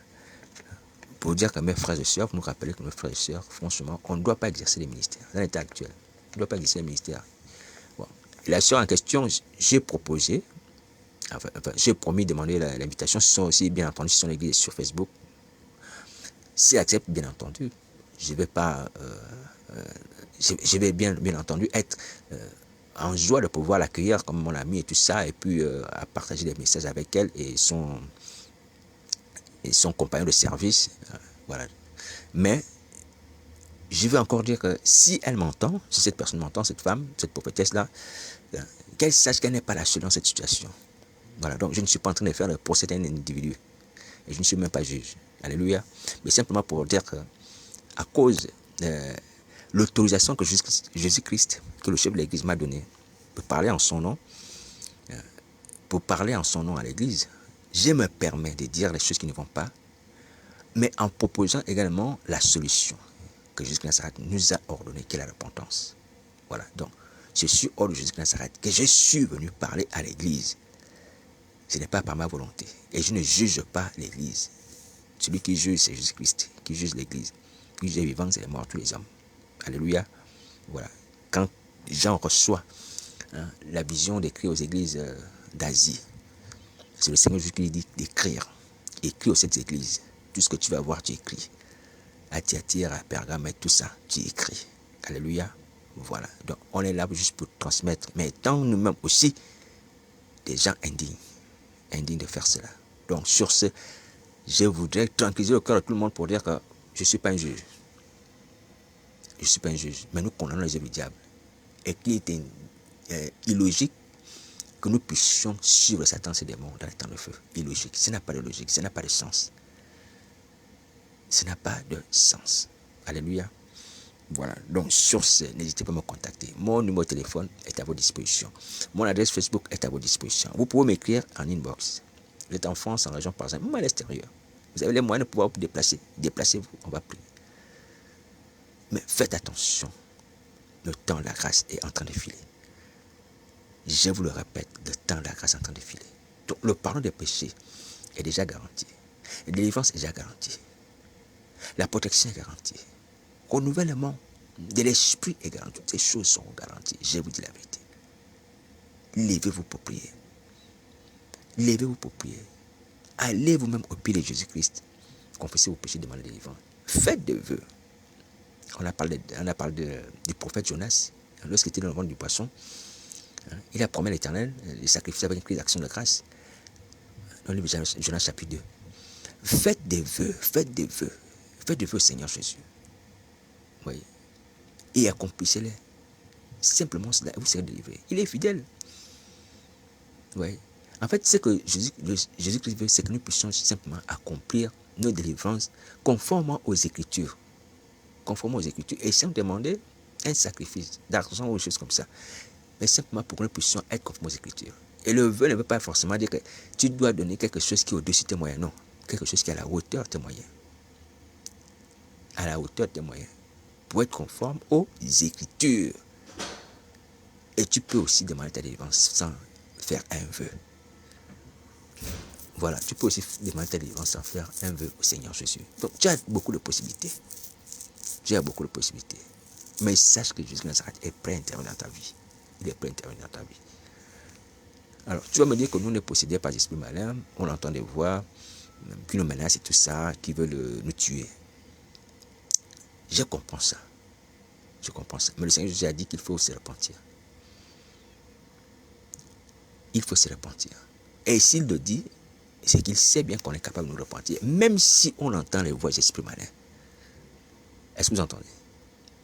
A: pour dire que mes frères et sœurs, vous nous rappelez que mes frères et sœurs, franchement, on ne doit pas exercer les ministères dans l'état actuel. On ne doit pas exercer les ministères. Bon. La sœur en question, j'ai proposé, j'ai promis de demander l'invitation, ce sont aussi bien entendu sur l'église sur Facebook. Si elle accepte, bien entendu, je vais pas, je vais bien entendu être en joie de pouvoir l'accueillir comme mon ami et tout ça, et puis à partager des messages avec elle et son compagnon de service. Voilà. Mais je vais encore dire que si elle m'entend, si cette personne m'entend, cette femme, cette prophétesse-là, qu'elle sache qu'elle n'est pas la seule dans cette situation. Voilà, donc je ne suis pas en train de faire le procès d'un individu. Et je ne suis même pas juge. Alléluia. Mais simplement pour dire que, à cause de l'autorisation que Jésus-Christ, que le chef de l'église m'a donnée, pour parler en son nom, à l'église, je me permets de dire les choses qui ne vont pas, mais en proposant également la solution que Jésus Nazareth nous a ordonné, qui est la repentance. Voilà, donc, je suis hors de Jésus Nazareth, que je suis venu parler à l'église. Ce n'est pas par ma volonté. Et je ne juge pas l'église. Celui qui juge, c'est Jésus-Christ, qui juge l'église. Qui juge les vivants et les morts, tous les hommes. Alléluia. Voilà. Quand Jean reçoit la vision d'écrire aux églises d'Asie, c'est le Seigneur Jésus qui lui dit d'écrire. Écris aux sept églises. Tout ce que tu vas voir, tu écris. À Thyatire, à Pergame, et tout ça, tu écris. Alléluia. Voilà. Donc, on est là juste pour transmettre. Mais étant nous-mêmes aussi des gens indignes de faire cela. Donc, sur ce, je voudrais tranquilliser le cœur de tout le monde pour dire que je ne suis pas un juge. Je ne suis pas un juge. Mais nous condamnons les œuvres du diable. Et qu'il était illogique que nous puissions suivre Satan et ses démons dans les temps de feu. Illogique. Ça n'a pas de logique. Ça n'a pas de sens. Ça n'a pas de sens. Alléluia. Voilà. Donc, sur ce, n'hésitez pas à me contacter. Mon numéro de téléphone est à votre disposition. Mon adresse Facebook est à votre disposition. Vous pouvez m'écrire en inbox. Vous êtes en France, en région parisienne, même à l'extérieur. Vous avez les moyens de pouvoir vous déplacer. Déplacez-vous, on va prier. Mais faites attention. Le temps de la grâce est en train de filer. Je vous le répète, le temps de la grâce est en train de filer. Donc, le pardon des péchés est déjà garanti. La délivrance est déjà garantie. La protection est garantie. Renouvellement de l'esprit est garanti. Toutes ces choses sont garanties. Je vous dis la vérité. Levez-vous pour prier. Levez-vous pour prier. Allez vous-même au pied de Jésus-Christ. Confessez vos péchés, demandez la délivrance. Faites des vœux. On a parlé du prophète Jonas. Lorsqu'il était dans le ventre du poisson, il a promis à l'Éternel de sacrifier avec une crise d'action de grâce. Dans le livre de Jonas chapitre 2. Faites des vœux, faites des vœux. Faites des vœux au Seigneur Jésus. Oui. Et accomplissez-les. Simplement cela, vous serez délivré. Il est fidèle. Oui. En fait, ce que Jésus-Christ veut, c'est que nous puissions simplement accomplir nos délivrances conformément aux Écritures. Conformément aux Écritures. Et sans demander un sacrifice d'argent ou des choses comme ça. Mais simplement pour que nous puissions être conformes aux Écritures. Et le vœu ne veut pas forcément dire que tu dois donner quelque chose qui est au-dessus de tes moyens. Non. Quelque chose qui est à la hauteur de tes moyens. À la hauteur de tes moyens. Pour être conforme aux Écritures. Et tu peux aussi demander ta délivrance sans faire un vœu. Voilà, tu peux aussi demander ta délivrance sans faire un vœu au Seigneur Jésus. Donc, tu as beaucoup de possibilités. Tu as beaucoup de possibilités. Mais sache que Jésus Nazareth est prêt à intervenir dans ta vie. Il est prêt à intervenir dans ta vie. Alors, tu vas me dire que nous, on est possédés par des esprits malins. On entend des voix qui nous menacent et tout ça, qui veulent nous tuer. Je comprends ça. Je comprends ça. Mais le Seigneur Jésus a dit qu'il faut se repentir. Il faut se repentir. Et s'il le dit, c'est qu'il sait bien qu'on est capable de nous repentir, même si on entend les voix des esprits malins. Est-ce que vous entendez?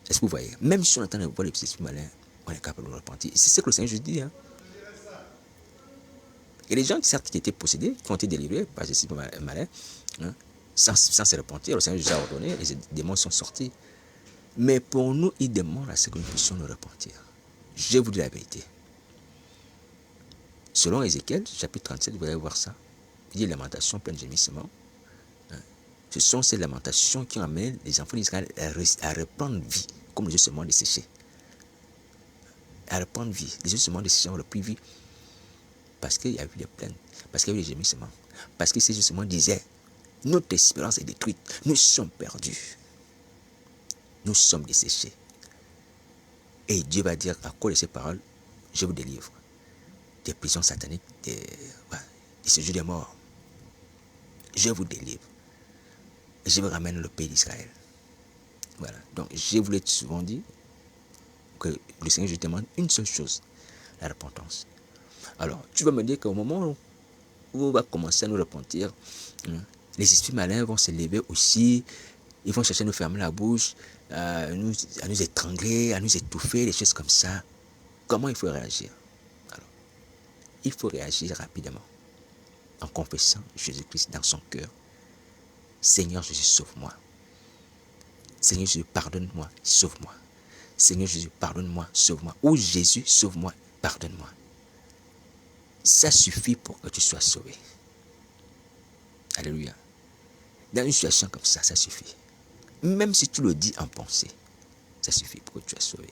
A: Est-ce que vous voyez? Même si on entend les voix des esprits malins, on est capable de nous repentir. C'est ce que le Seigneur Jésus dit. Hein? Et les gens certes qui étaient possédés, qui ont été délivrés par des esprits malins, hein, sans se repentir, le Seigneur Jésus a ordonné, les démons sont sortis. Mais pour nous, il demande à ce que nous puissions nous repentir. Je vous dis la vérité. Selon Ézéchiel, chapitre 37, vous allez voir ça. Il dit lamentations pleines de gémissements. Ce sont ces lamentations qui ont amené les enfants d'Israël à reprendre vie, comme les ossements desséchés. À reprendre vie. Les ossements desséchés ont repris vie parce qu'il y a eu des plaintes, parce qu'il y a eu des gémissements, parce que ces ossements disaient notre espérance est détruite, nous sommes perdus, nous sommes desséchés. Et Dieu va dire à cause de ces paroles, je vous délivre des prisons sataniques, des séjours des morts. Je vous délivre. Je vous ramène le pays d'Israël. Voilà. Donc, je vous l'ai souvent dit que le Seigneur, je demande une seule chose, la repentance. Alors, tu vas me dire qu'au moment où on va commencer à nous repentir, les esprits malins vont se lever aussi, ils vont chercher à nous fermer la bouche, à nous étrangler, à nous étouffer, des choses comme ça. Comment il faut réagir? Alors, il faut réagir rapidement en confessant Jésus-Christ dans son cœur. Seigneur Jésus, sauve-moi. Seigneur Jésus, pardonne-moi, sauve-moi. Seigneur Jésus, pardonne-moi, sauve-moi. Ou Jésus, sauve-moi, pardonne-moi. Ça suffit pour que tu sois sauvé. Alléluia. Dans une situation comme ça, ça suffit. Même si tu le dis en pensée, ça suffit pour que tu sois sauvé.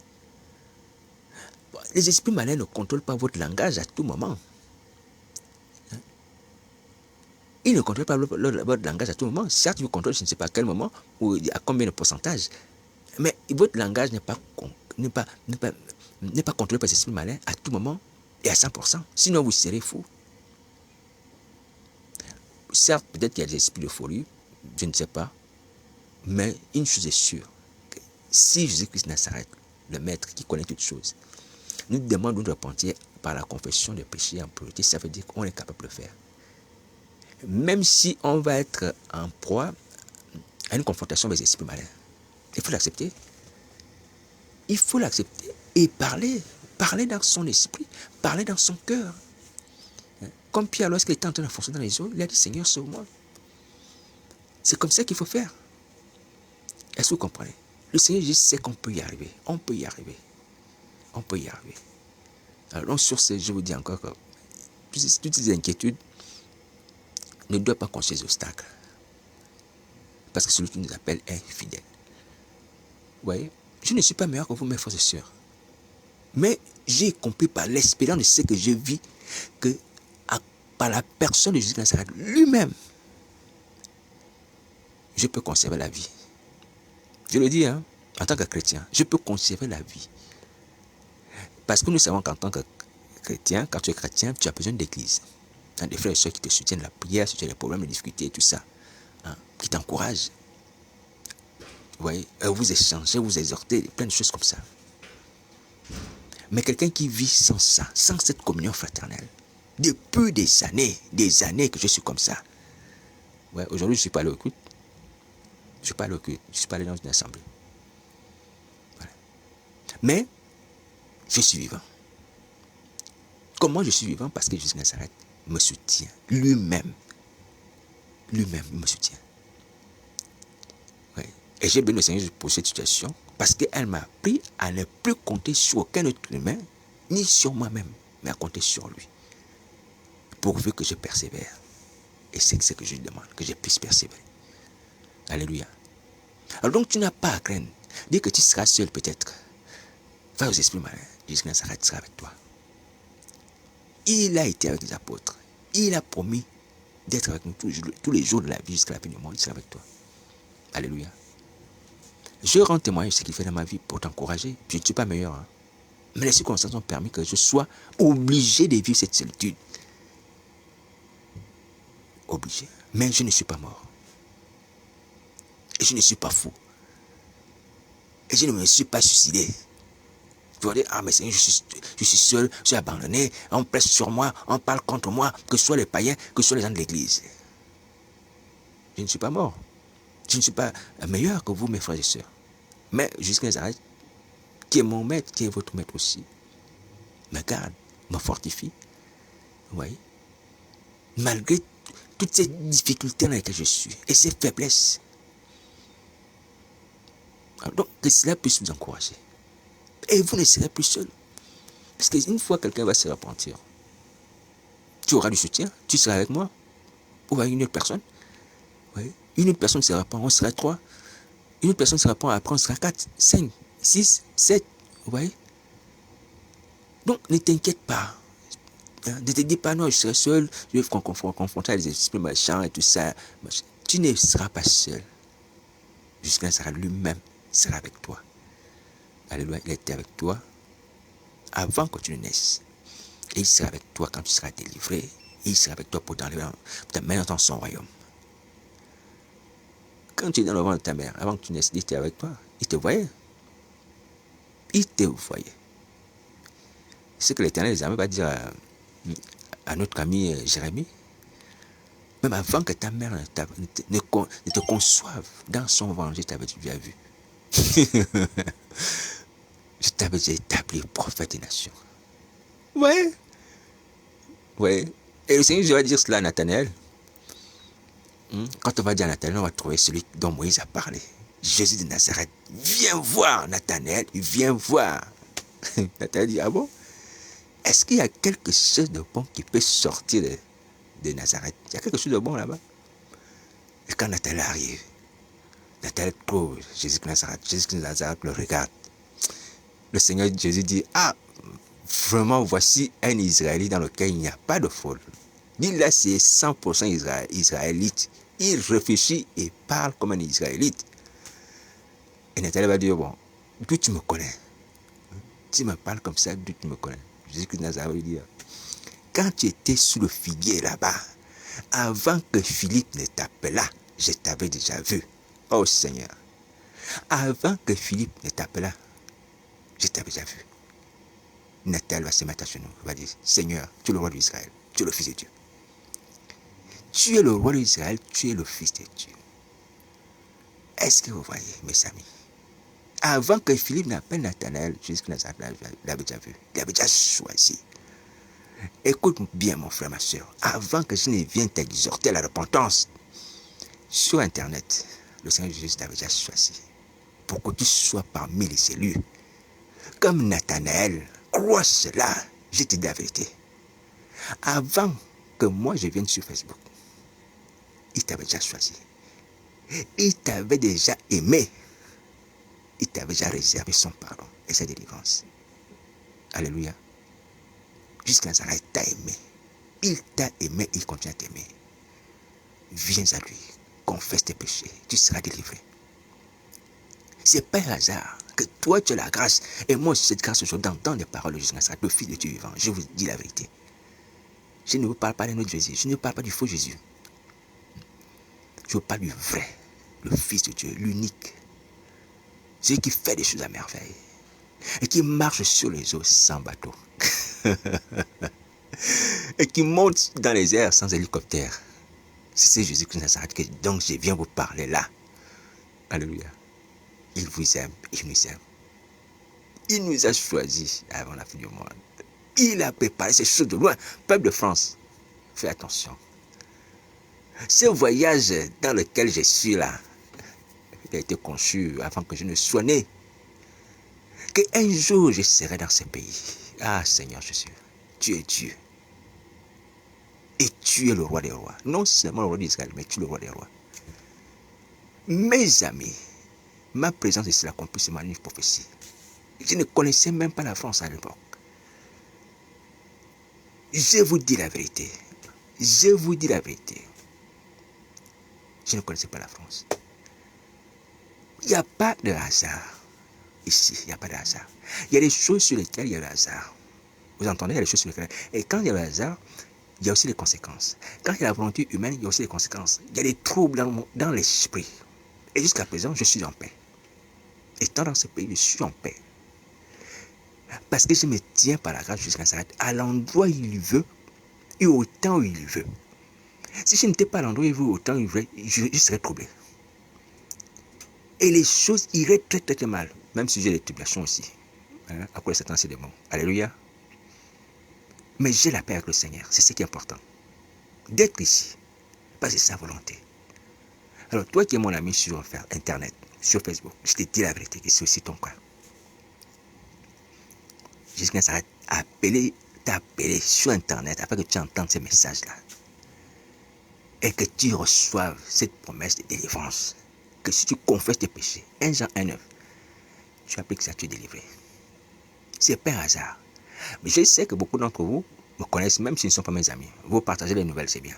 A: Bon, les esprits malins ne contrôlent pas votre langage à tout moment. Ils ne contrôlent pas votre langage à tout moment. Certes, vous contrôlez, je ne sais pas à quel moment, ou à combien de pourcentage. Mais votre langage n'est pas contrôlé par les esprits malins à tout moment et à 100%. Sinon, vous serez fou. Certes, peut-être qu'il y a des esprits de folie, je ne sais pas. Mais une chose est sûre, que si Jésus-Christ Nazareth, le Maître qui connaît toutes choses, nous demande de nous repentir par la confession des péchés en priorité, ça veut dire qu'on est capable de le faire. Même si on va être en proie à une confrontation avec les esprits malins, il faut l'accepter. Il faut l'accepter et parler dans son esprit, parler dans son cœur. Comme Pierre, lorsqu'il était en train de foncer dans les eaux, il a dit, Seigneur, sauve-moi. C'est comme ça qu'il faut faire. Est-ce que vous comprenez? Le Seigneur Jésus sait qu'on peut y arriver. On peut y arriver. On peut y arriver. Alors, donc, sur ce, je vous dis encore que toutes ces inquiétudes ne doivent pas constituer des obstacles. Parce que celui qui nous appelle est fidèle. Vous voyez? Je ne suis pas meilleur que vous, mes frères et sœurs. Mais j'ai compris par l'expérience de ce que je vis que par la personne de Jésus Nazareth lui-même, je peux conserver la vie. Je le dis, hein, en tant que chrétien, je peux conserver la vie. Parce que nous savons qu'en tant que chrétien, quand tu es chrétien, tu as besoin d'église. Hein, des frères et sœurs qui te soutiennent la prière, si tu as des problèmes, les difficultés et tout ça. Hein, qui t'encouragent. Vous voyez, vous échangez, vous exhortez, plein de choses comme ça. Mais quelqu'un qui vit sans ça, sans cette communion fraternelle, depuis des années que je suis comme ça, Ouais, aujourd'hui, je ne suis pas allé au culte. Je ne suis pas allé au culte. Je ne suis pas allé dans une assemblée. Voilà. Mais, je suis vivant. Comment je suis vivant? Parce que Jésus de Nazareth me soutient. Lui-même me soutient. Ouais. Et j'ai béni le Seigneur pour cette situation parce qu'elle m'a appris à ne plus compter sur aucun autre humain, ni sur moi-même, mais à compter sur lui. Pourvu que je persévère. Et c'est ce que je lui demande, que je puisse persévérer. Alléluia. Alors donc tu n'as pas à craindre. Dès que tu seras seul peut-être, va aux esprits malins. Jésus de Nazareth sera avec toi. Il a été avec les apôtres. Il a promis d'être avec nous tous les jours de la vie jusqu'à la fin du monde. Il sera avec toi. Alléluia. Je rends témoignage de ce qu'il fait dans ma vie pour t'encourager. Je ne suis pas meilleur. Hein. Mais les circonstances ont permis que je sois obligé de vivre cette solitude. Obligé. Mais je ne suis pas mort. Et je ne suis pas fou. Et je ne me suis pas suicidé. Tu vas dire, ah mais Seigneur, je suis seul, je suis abandonné, on presse sur moi, on parle contre moi, que ce soit les païens, que ce soit les gens de l'église. Je ne suis pas mort. Je ne suis pas meilleur que vous, mes frères et sœurs. Mais jusqu'à Nazareth, qui est mon maître, qui est votre maître aussi, me garde, me fortifie. Vous voyez? Malgré toutes ces difficultés dans lesquelles je suis, et ces faiblesses. Alors donc, que cela puisse vous encourager. Et vous ne serez plus seul. Parce qu'une fois quelqu'un va se repentir, tu auras du soutien, tu seras avec moi, ou avec une autre personne. Oui. Une autre personne se repent, on sera 3. Une autre personne se repent, après on sera 4, 5, 6, 7. Vous voyez? Donc ne t'inquiète pas. Ne te dis pas non, je serai seul, je vais confronter à des esprits méchants et tout ça. Tu ne seras pas seul. Jusqu'à sera lui-même sera avec toi. Alléluia, il était avec toi avant que tu ne naisses. Et il sera avec toi quand tu seras délivré. Et il sera avec toi pour t'amener dans son royaume. Quand tu es dans le ventre de ta mère, avant que tu naisses, il était avec toi. Il te voyait. Il te voyait. C'est ce que l'Éternel va dire à notre ami Jérémie. Même avant que ta mère ne te conçoive dans son ventre, je t'avais déjà vu. Je t'avais déjà établi prophète des nations. Ouais. Ouais. Et le Seigneur va dire cela à Nathanaël. Quand on va dire à Nathanaël, on va trouver celui dont Moïse a parlé. Jésus de Nazareth. Viens voir, Nathanaël. Viens voir. Nathanaël dit, ah bon? Est-ce qu'il y a quelque chose de bon qui peut sortir de Nazareth? Il y a quelque chose de bon là-bas. Et quand Nathanaël arrive, Nathanaël trouve Jésus de Nazareth. Jésus de Nazareth le regarde. Le Seigneur Jésus dit, ah, vraiment, voici un Israélite dans lequel il n'y a pas de faute. Lui là, c'est 100% israélite. Il réfléchit et parle comme un Israélite. Et Nathanaël va dire, bon, d'où tu me connais? Tu me parles comme ça, d'où tu me connais? Jésus de Nazareth lui dit, quand tu étais sous le figuier là-bas, avant que Philippe ne t'appelât, je t'avais déjà vu. Oh Seigneur, avant que Philippe ne t'appelât, je t'avais déjà vu. Nathanaël va se mettre à genoux, va dire, Seigneur, tu es le roi d'Israël, tu es le fils de Dieu. Tu es le roi d'Israël, tu es le fils de Dieu. Est-ce que vous voyez, mes amis? Avant que Philippe n'appelle Nathanaël, Jésus Nazareth l'avait déjà vu, il l'avait déjà choisi. Écoute bien, mon frère, ma soeur, avant que je ne vienne t'exhorter à la repentance, sur Internet, le Seigneur Jésus t'avait déjà choisi pour que tu sois parmi les élus. Comme Nathanaël, crois cela, je te dis la vérité. Avant que moi je vienne sur Facebook, il t'avait déjà choisi. Il t'avait déjà aimé. Il t'avait déjà réservé son pardon et sa délivrance. Alléluia. Jusqu'à Nazareth, il t'a aimé. Il t'a aimé, il continue à t'aimer. Viens à lui, confesse tes péchés, tu seras délivré. C'est pas un hasard que toi tu as la grâce et moi aussi cette grâce aujourd'hui d'entendre les paroles de Jésus Nazareth, le Fils de Dieu vivant. Je vous dis la vérité. Je ne vous parle pas d'un autre Jésus, je ne vous parle pas du faux Jésus. Je vous parle du vrai, le Fils de Dieu, l'unique. Celui qui fait des choses à merveille et qui marche sur les eaux sans bateau et qui monte dans les airs sans hélicoptère. C'est Jésus-Christ de Nazareth que donc je viens vous parler là. Alléluia. Il vous aime, il nous aime. Il nous a choisis avant la fin du monde. Il a préparé ces choses de loin. Peuple de France, fais attention. Ce voyage dans lequel je suis là, il a été conçu avant que je ne sois né. Qu'un jour je serai dans ce pays. Ah Seigneur Jésus, tu es Dieu. Et tu es le roi des rois. Non seulement le roi d'Israël, mais tu es le roi des rois. Mes amis, ma présence ici l'accomplissement d'une prophétie. Je ne connaissais même pas la France à l'époque. Je vous dis la vérité. Je vous dis la vérité. Je ne connaissais pas la France. Il n'y a pas de hasard. Ici, il n'y a pas de hasard. Il y a des choses sur lesquelles il y a le hasard. Vous entendez, il y a des choses sur lesquelles... Et quand il y a le hasard, il y a aussi les conséquences. Quand il y a la volonté humaine, il y a aussi les conséquences. Il y a des troubles dans l'esprit. Et jusqu'à présent, je suis en paix. Étant dans ce pays, je suis en paix. Parce que je me tiens par la grâce jusqu'à Nazareth à l'endroit où il veut et au temps où il veut. Si je n'étais pas à l'endroit où il veut, au temps où il veut, je serais troublé. Et les choses iraient très très très mal. Même si j'ai des tribulations aussi. Hein, à cause de Satan, c'est des mots. Alléluia. Mais j'ai la paix avec le Seigneur. C'est ce qui est important. D'être ici. Parce que c'est sa volonté. Alors toi qui es mon ami sur Internet, sur Facebook, je te dis la vérité que c'est aussi ton cas. Jusqu'à ça t'appeler sur Internet afin que tu entendes ces messages-là. Et que tu reçoives cette promesse de délivrance. Que si tu confesses tes péchés, 1 Jean 1,9, tu appliques ça, tu es délivré. C'est pas un hasard. Mais je sais que beaucoup d'entre vous me connaissent, même s'ils ne sont pas mes amis. Vous partagez les nouvelles, c'est bien.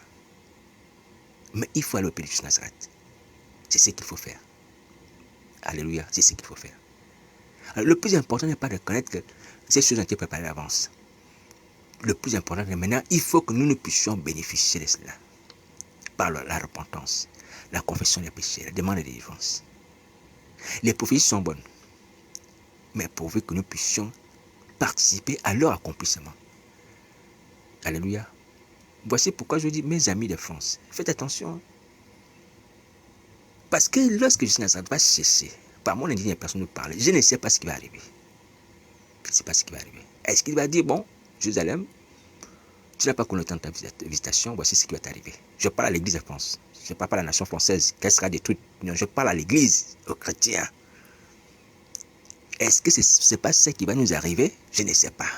A: Mais il faut aller au pays de Nazareth. C'est ce qu'il faut faire. Alléluia, c'est ce qu'il faut faire. Alors, le plus important n'est pas de connaître que ces choses ont été préparées d'avance. Le plus important est maintenant, il faut que nous puissions bénéficier de cela. Par la repentance, la confession des péchés, la demande de délivrance. Les prophéties sont bonnes, mais pourvu que nous puissions participer à leur accomplissement. Alléluia. Voici pourquoi je dis, mes amis de France, faites attention. Parce que lorsque Jésus Nazareth va cesser, par mon indigne personne nous parler, je ne sais pas ce qui va arriver. Je ne sais pas ce qui va arriver. Est-ce qu'il va dire, bon, Jérusalem, tu n'as pas connu le temps de ta visitation, voici ce qui va t'arriver. Je parle à l'église de France. Je ne parle pas à la nation française, qu'elle sera détruite. Non, je parle à l'église, aux chrétiens. Est-ce que ce n'est pas ce qui va nous arriver? Je ne sais pas.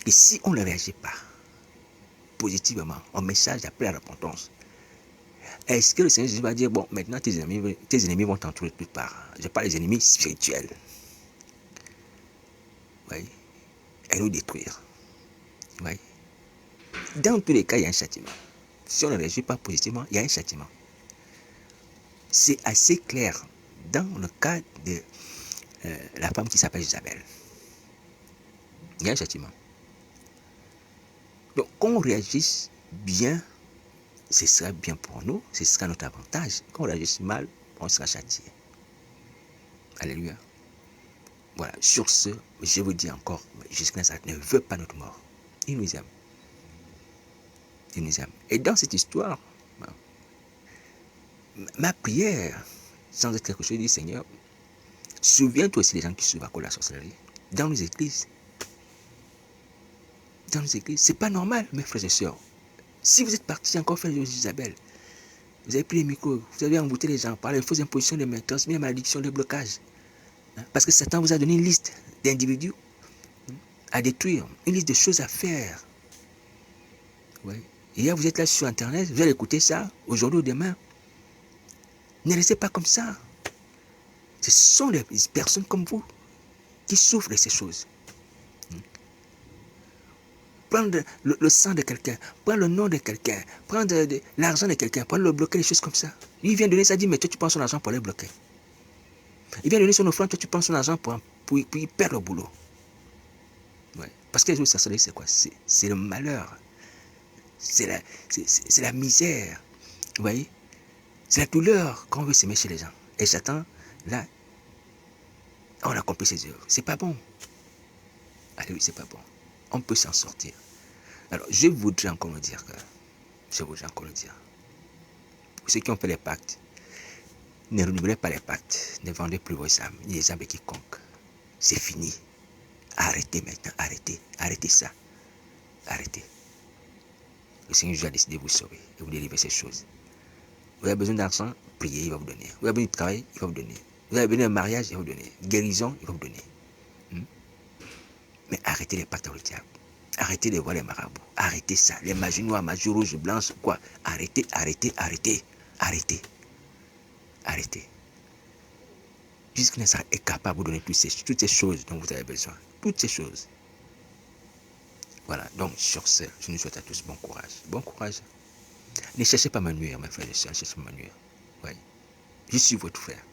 A: Et si on ne réagit pas positivement au message d'appel à la repentance, est-ce que le Seigneur Jésus va dire, bon, maintenant tes ennemis vont t'entourer de toutes parts. Je parle des ennemis spirituels. Oui. Et nous détruire. Oui. Dans tous les cas, il y a un châtiment. Si on ne réagit pas positivement, il y a un châtiment. C'est assez clair dans le cas de la femme qui s'appelle Isabelle. Il y a un châtiment. Donc, qu'on réagisse bien, ce sera bien pour nous, ce sera notre avantage. Quand on réagisse mal, on sera châtié. Alléluia. Voilà, sur ce, je vous dis encore, Jésus ne veut pas notre mort. Il nous aime. Il nous aime. Et dans cette histoire, ma prière, sans être quelque chose, dit Seigneur, souviens-toi aussi des gens qui suivent à cause de la sorcellerie. Dans les églises. Dans les églises. C'est pas normal, mes frères et sœurs. Si vous êtes partis encore faire les choses d'Isabelle, vous avez pris les micros, vous avez embouté les gens par les fausses impositions de main, transmis la malédiction, le blocage. Parce que Satan vous a donné une liste d'individus à détruire, une liste de choses à faire. Ouais. Et là, vous êtes là sur Internet, vous allez écouter ça, aujourd'hui ou demain. Ne restez pas comme ça. Ce sont les personnes comme vous qui souffrent de ces choses. Prendre le sang de quelqu'un, prendre le nom de quelqu'un, prendre l'argent de quelqu'un, pour le bloquer, des choses comme ça. Il vient donner ça, dit, mais toi, tu prends son argent pour le bloquer. Il vient donner son offrande, toi, tu prends son argent pour il perd le boulot. Ouais. Parce que les autres sorcelleries, c'est quoi? C'est le malheur. C'est la misère. Vous voyez? C'est la douleur qu'on veut s'aimer chez les gens. Et Satan, là, on a compris ses œuvres. C'est pas bon. Allez, oui, c'est pas bon. On peut s'en sortir. Alors, je voudrais encore me dire que je vous encore le dire. Pour ceux qui ont fait les pactes, ne renouvelez pas les pactes, ne vendez plus vos âmes, ni les âmes de quiconque. C'est fini. Arrêtez maintenant, arrêtez, arrêtez ça. Arrêtez. Le Seigneur Jésus a décidé de vous sauver et vous délivrer ces choses. Vous avez besoin d'argent, priez, il va vous donner. Vous avez besoin de travail, il va vous donner. Vous avez besoin d'un mariage, il va vous donner. Guérison, il va vous donner. Mais arrêtez les pactes avec le diable. Arrêtez de voir les marabouts. Arrêtez ça. Les magies noires, magies rouges, blanches, quoi. Arrêtez, arrêtez, arrêtez. Arrêtez. Arrêtez. Jusqu'à Nazareth est capable de vous donner toutes ces choses dont vous avez besoin. Toutes ces choses. Voilà. Donc, sur ce, je nous souhaite à tous bon courage. Bon courage. Ne cherchez pas à me nuire, mes frères et sœurs. Ne cherchez pas à me nuire. Oui. Je suis votre frère.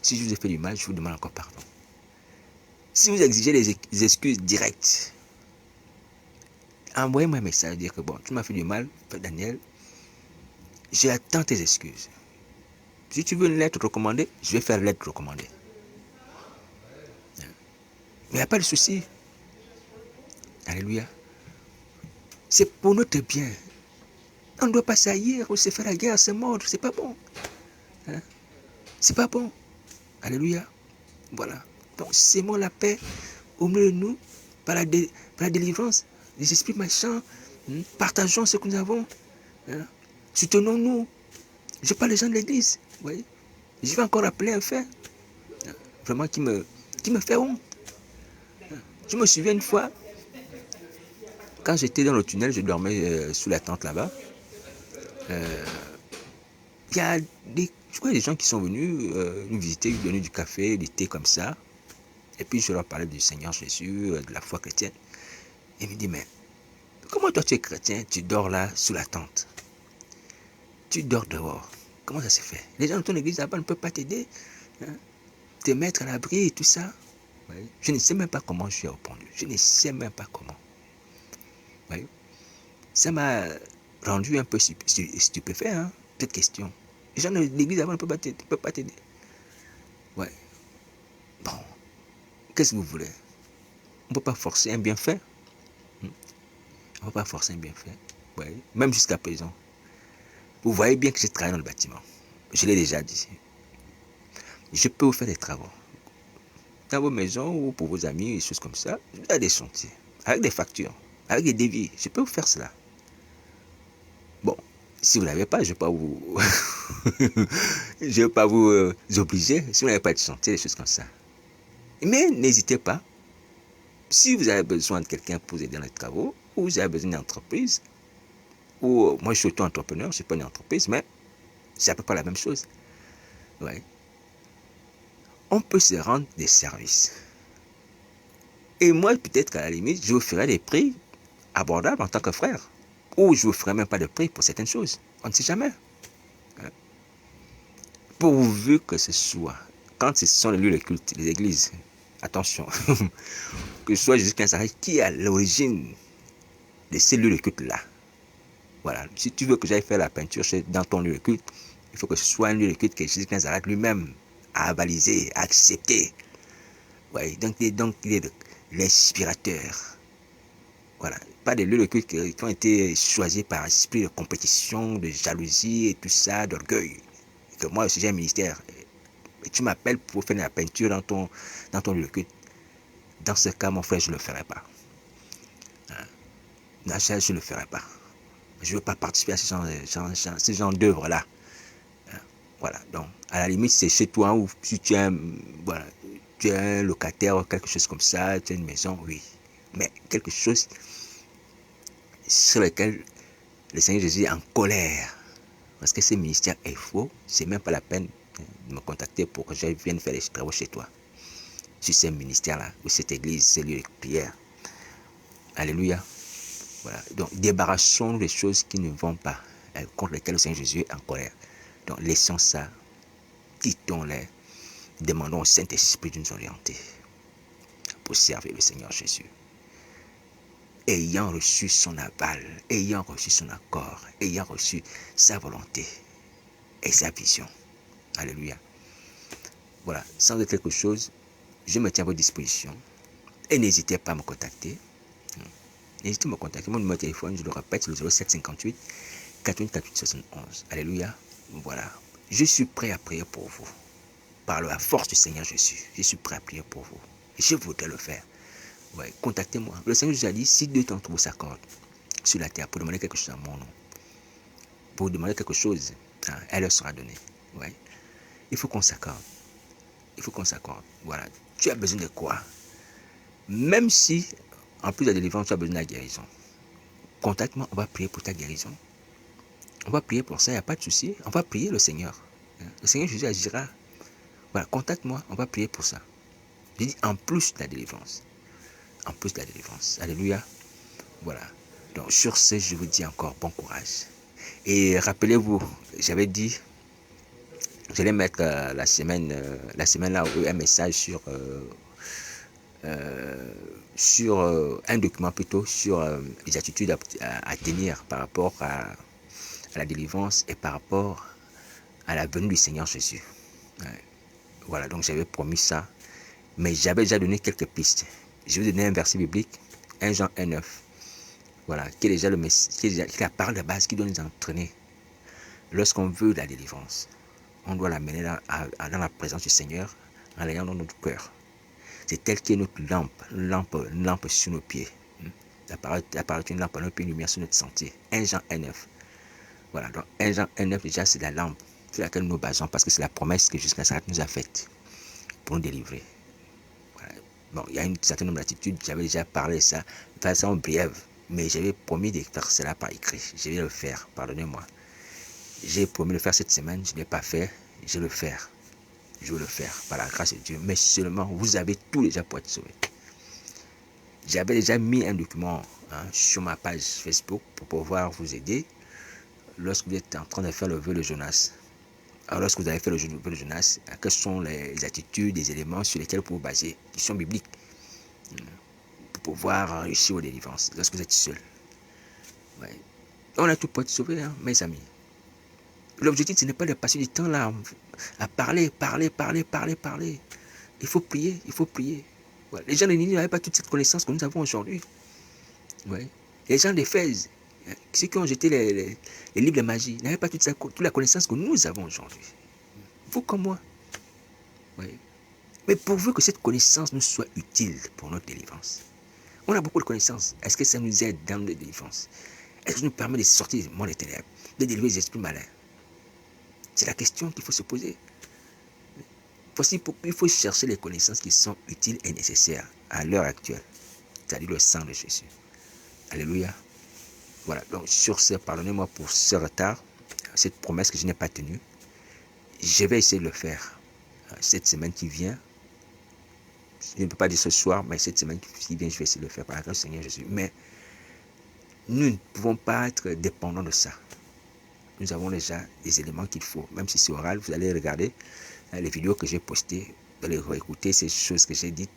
A: Si je vous ai fait du mal, je vous demande encore pardon. Si vous exigez des excuses directes, envoyez-moi un message, dire que bon, tu m'as fait du mal, Daniel, j'attends tes excuses. Si tu veux une lettre recommandée, je vais faire une lettre recommandée. Mais il n'y a pas de souci. Alléluia. C'est pour notre bien. On ne doit pas s'haïr ou se faire la guerre, se mordre, c'est pas bon. Hein? C'est pas bon. Alléluia. Voilà. Donc, sémons la paix au milieu de nous par la délivrance des esprits méchants. Partageons ce que nous avons. Hein? Soutenons-nous. Je parle des gens de l'église. Oui. Je vais encore rappeler un fait. Vraiment qui me fait honte. Je me souviens une fois, quand j'étais dans le tunnel, je dormais sous la tente là-bas. Il y a des gens qui sont venus nous visiter, nous donner du café, du thé comme ça. Et puis je leur parlais du Seigneur Jésus, de la foi chrétienne. Et ils me disent, mais comment toi tu es chrétien, tu dors là sous la tente? Tu dors dehors. Comment ça se fait? Les gens de ton église là-bas ne peuvent pas t'aider, hein, te mettre à l'abri et tout ça. Oui. Je ne sais même pas comment je suis répondu. Je ne sais même pas comment. Oui. Ça m'a rendu un peu stupéfait, hein, cette question. Les gens de l'église là-bas ne peuvent pas t'aider. Ouais. Bon. Qu'est-ce que vous voulez? On ne peut pas forcer un bienfait. On ne peut pas forcer un bienfait. Ouais. Même jusqu'à présent. Vous voyez bien que je travaille dans le bâtiment. Je l'ai déjà dit. Je peux vous faire des travaux. Dans vos maisons ou pour vos amis, des choses comme ça. Il y a des chantiers. Avec des factures. Avec des devis. Je peux vous faire cela. Bon. Si vous n'avez pas, je ne vais pas vous... je vais pas vous obliger. Si vous n'avez pas de chantier, des choses comme ça. Mais n'hésitez pas. Si vous avez besoin de quelqu'un pour vous aider dans les travaux, ou vous avez besoin d'une entreprise, ou moi je suis auto-entrepreneur, je ne suis pas une entreprise, mais c'est à peu près la même chose. Ouais. On peut se rendre des services. Et moi, peut-être qu'à la limite, je vous ferai des prix abordables en tant que frère. Ou je ne vous ferai même pas de prix pour certaines choses. On ne sait jamais. Hein? Pourvu que ce soit, quand ce sont les lieux de culte, les églises, attention, que ce soit Jésus Christ qui est à l'origine de ces lieux de culte-là. Voilà. Si tu veux que j'aille faire la peinture dans ton lieu de culte, il faut que ce soit un lieu de culte que Jésus Christ lui-même a avalisé, a accepté. Ouais, donc il est l'inspirateur. Voilà. Pas des lieux de culte qui ont été choisis par esprit de compétition, de jalousie et tout ça, d'orgueil. Que moi aussi j'ai un ministère. Et tu m'appelles pour faire la peinture dans ton lieu de culte. Dans ce cas, mon frère, je ne le ferai pas. Hein? Dans ce cas, je ne le ferai pas. Je ne veux pas participer à ce genre d'œuvre-là. Hein? Voilà. Donc, à la limite, c'est chez toi ou si tu es voilà, tu es un locataire, quelque chose comme ça, tu as une maison, oui. Mais quelque chose sur lequel le Seigneur Jésus est en colère. Parce que ce ministère est faux, c'est même pas la peine de me contacter pour que je vienne faire des travaux chez toi. Sur ce ministère-là, ou cette église, ce lieu de prière. Alléluia. Voilà. Donc, débarrassons des choses qui ne vont pas, contre lesquelles le Seigneur Jésus est en colère. Donc, laissons ça, quittons-les, demandons au Saint-Esprit de nous orienter pour servir le Seigneur Jésus. Ayant reçu son aval, ayant reçu son accord, ayant reçu sa volonté et sa vision. Alléluia. Voilà, sans être quelque chose, je me tiens à votre disposition et n'hésitez pas à me contacter. n'hésitez pas à me contacter. Mon numéro de téléphone, je le répète, c'est le 0758 88 71. Alléluia. Voilà. Je suis prêt à prier pour vous. Par la force du Seigneur Jésus, je suis prêt à prier pour vous. Je voudrais le faire. Ouais, contactez-moi. Le Seigneur Jésus a dit, si deux d'entre vous s'accordent sur la terre pour demander quelque chose à mon nom, pour demander quelque chose, hein, elle leur sera donnée. Ouais. Il faut qu'on s'accorde. Il faut qu'on s'accorde. Voilà. Tu as besoin de quoi? Même si, en plus de la délivrance, tu as besoin de la guérison. Contacte-moi, on va prier pour ta guérison. On va prier pour ça, il n'y a pas de souci. On va prier le Seigneur. Le Seigneur Jésus agira. Voilà, contacte-moi, on va prier pour ça. Je dis en plus de la délivrance. En plus de la délivrance. Alléluia. Voilà. Donc sur ce, je vous dis encore bon courage. Et rappelez-vous, j'avais dit, j'allais mettre la semaine là un message sur un document plutôt sur les attitudes à tenir par rapport à la délivrance et par rapport à la venue du Seigneur Jésus. Voilà, donc j'avais promis ça, mais j'avais déjà donné quelques pistes. Je vais vous donner un verset biblique, 1 Jean 1,9. Voilà, qui est déjà la parole de base qui doit nous entraîner. Lorsqu'on veut la délivrance, on doit l'amener dans la présence du Seigneur en l'ayant dans notre cœur. C'est tel qui est notre une lampe sur nos pieds. La parole est une lampe à nos pieds, une lumière sur notre sentier. 1 Jean 1,9. Voilà, donc 1 Jean 1,9 déjà c'est la lampe sur laquelle nous nous basons parce que c'est la promesse que Jésus nous a faite pour nous délivrer. Voilà. Bon, il y a une certaine nombre d'attitudes, j'avais déjà parlé de ça de façon brève, mais j'avais promis de faire cela par écrit. Je vais le faire, pardonnez-moi. J'ai promis de le faire cette semaine, je ne l'ai pas fait, je vais le faire. Je vais le faire par la grâce de Dieu, mais seulement vous avez tout déjà pour être sauvé. J'avais déjà mis un document sur ma page Facebook pour pouvoir vous aider lorsque vous êtes en train de faire le vœu de Jonas. Alors lorsque vous avez fait le vœu de Jonas, quelles sont les attitudes, les éléments sur lesquels vous pouvez baser, qui sont bibliques, pour pouvoir réussir aux délivrances lorsque vous êtes seul. Ouais. On a tout pour être sauvé, hein, mes amis. L'objectif, ce n'est pas de passer du temps là à parler. Il faut prier, il faut prier. Ouais. Les gens de Ninive n'avaient pas toute cette connaissance que nous avons aujourd'hui. Ouais. Les gens d'Éphèse, ceux qui ont jeté les livres de magie, n'avaient pas toute la connaissance que nous avons aujourd'hui. Vous comme moi. Ouais. Mais pourvu que cette connaissance nous soit utile pour notre délivrance. On a beaucoup de connaissances. Est-ce que ça nous aide dans notre délivrance? Est-ce que ça nous permet de sortir du monde des ténèbres, de délivrer les esprits malins? C'est la question qu'il faut se poser. Voici pourquoi il faut chercher les connaissances qui sont utiles et nécessaires à l'heure actuelle, c'est-à-dire le sang de Jésus. Alléluia. Voilà, donc sur ce, pardonnez-moi pour ce retard, cette promesse que je n'ai pas tenue. Je vais essayer de le faire cette semaine qui vient. Je ne peux pas dire ce soir, mais cette semaine qui vient, je vais essayer de le faire par la grâce du Seigneur Jésus. Mais nous ne pouvons pas être dépendants de ça. Nous avons déjà les éléments qu'il faut. Même si c'est oral, vous allez regarder les vidéos que j'ai postées, vous allez réécouter ces choses que j'ai dites,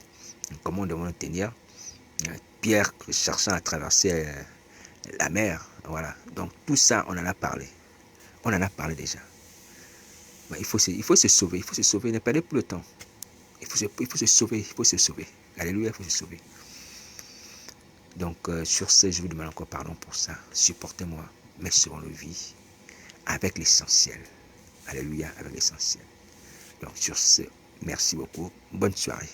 A: comment on devrait tenir. Pierre cherchant à traverser la mer, voilà. Donc tout ça, on en a parlé. On en a parlé déjà. Il faut se sauver, ne perdez plus le temps. Il faut se sauver. Alléluia, il faut se sauver. Donc sur ce, je vous demande encore pardon pour ça. Supportez-moi, mais selon le vie, avec l'essentiel. Alléluia, avec l'essentiel. Donc sur ce, merci beaucoup. Bonne soirée.